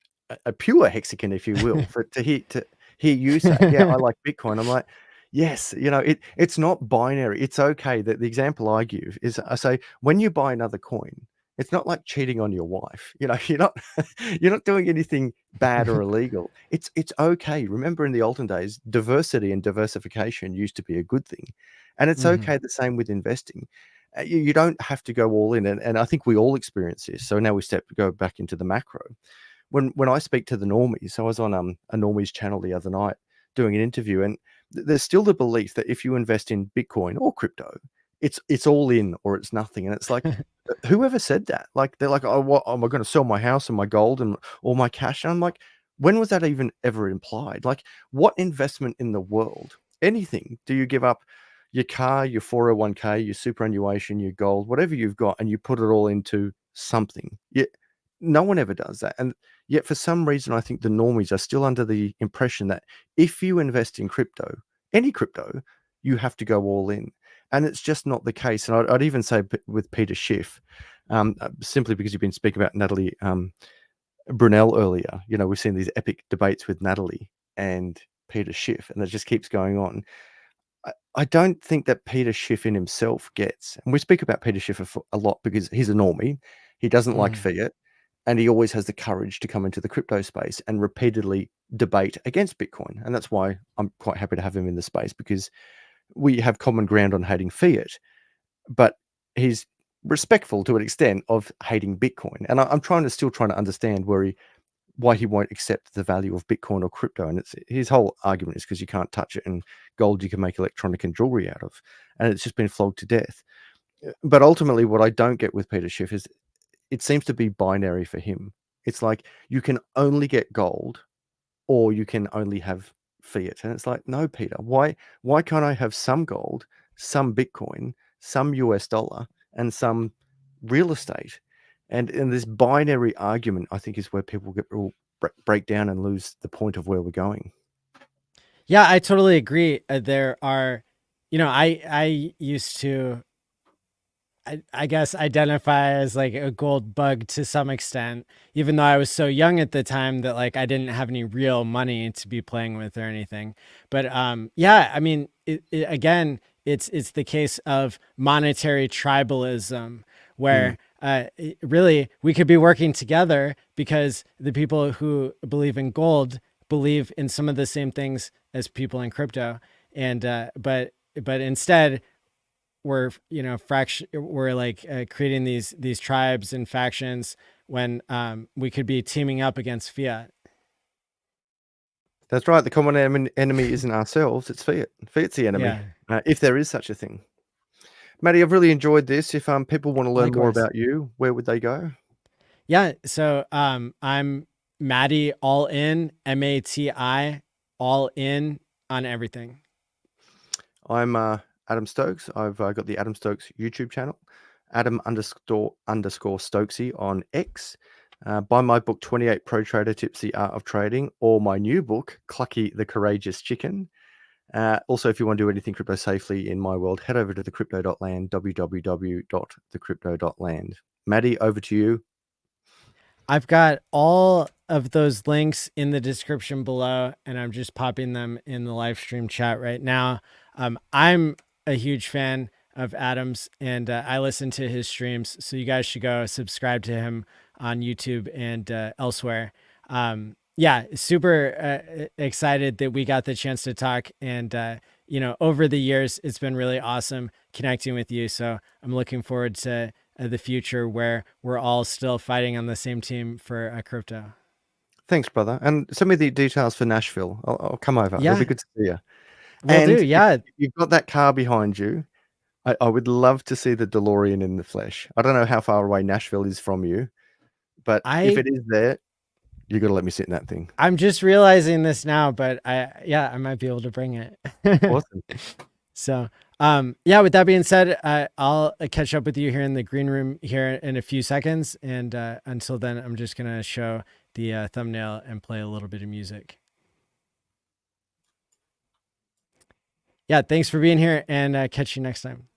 a pure Hexican, if you will, to hear you say, yeah, I like Bitcoin. I'm like, yes, it's not binary. It's okay. That the example I give is I say, when you buy another coin, it's not like cheating on your wife. You're not doing anything bad or illegal. It's okay. Remember, in the olden days, diversity and diversification used to be a good thing, and it's okay. The same with investing. You don't have to go all in, and I think we all experience this. So now we go back into the macro. When I speak to the normies, so I was on a normies channel the other night doing an interview, and there's still the belief that if you invest in Bitcoin or crypto, it's all in or it's nothing. And it's like, whoever said that? Like, they're like, oh, what am I going to sell my house and my gold and all my cash? And I'm like, when was that even ever implied? Like, what investment in the world, anything, do you give up? Your car, your 401k, your superannuation, your gold, whatever you've got, and you put it all into something. No one ever does that. And yet, for some reason, I think the normies are still under the impression that if you invest in crypto, any crypto, you have to go all in. And it's just not the case. And I'd even say with Peter Schiff, simply because you've been speaking about Natalie Brunel earlier, we've seen these epic debates with Natalie and Peter Schiff, and it just keeps going on. I don't think that Peter Schiff in himself gets, and we speak about Peter Schiff a lot because he's a normie. He doesn't like fiat, and he always has the courage to come into the crypto space and repeatedly debate against Bitcoin. And that's why I'm quite happy to have him in the space, because we have common ground on hating fiat, but he's respectful to an extent of hating Bitcoin. And I'm still trying to understand why he won't accept the value of Bitcoin or crypto. And his whole argument is because you can't touch it, and gold you can make electronic and jewelry out of. And it's just been flogged to death. But ultimately, what I don't get with Peter Schiff is it seems to be binary for him. It's like you can only get gold or you can only have fiat. And it's like, no, Peter, why can't I have some gold, some Bitcoin, some US dollar, and some real estate? And in this binary argument, I think is where people break down and lose the point of where we're going. Yeah, I totally agree. There are, I used to, I guess, identify as like a gold bug to some extent, even though I was so young at the time that like I didn't have any real money to be playing with or anything. But yeah, I mean, again, it's the case of monetary tribalism where really we could be working together because the people who believe in gold believe in some of the same things as people in crypto, and but instead we're we're like creating these tribes and factions when we could be teaming up against fiat. That's right. The common enemy isn't ourselves; it's fiat. Fiat's the enemy, if there is such a thing. Maddie, I've really enjoyed this. If people want to learn more Likewise. about you, where would they go? Yeah, so I'm Matty Allin, Mati Allin on everything. I'm Adam Stokes. I've got the Adam Stokes YouTube channel, Adam__Stokesy on X. Buy my book, 28 Pro Trader Tips, The Art of Trading, or my new book, Clucky the Courageous Chicken. Also, if you want to do anything crypto safely in my world, head over to thecrypto.land, www.thecrypto.land. Maddie, over to you. I've got all of those links in the description below, and I'm just popping them in the live stream chat right now. I'm a huge fan of Adam's, and I listen to his streams, so you guys should go subscribe to him on YouTube and elsewhere. Yeah, super excited that we got the chance to talk, and over the years, it's been really awesome connecting with you. So I'm looking forward to the future where we're all still fighting on the same team for crypto. Thanks, brother. And send me the details for Nashville. I'll come over. It'll be good to see you. Will do. Yeah. If you've got that car behind you, I would love to see the DeLorean in the flesh. I don't know how far away Nashville is from you, but if it is there, you got to let me sit in that thing. I'm just realizing this now, but I might be able to bring it. Awesome. So, yeah, with that being said, I'll catch up with you here in the green room here in a few seconds. And until then, I'm just going to show the thumbnail and play a little bit of music. Yeah, thanks for being here, and catch you next time.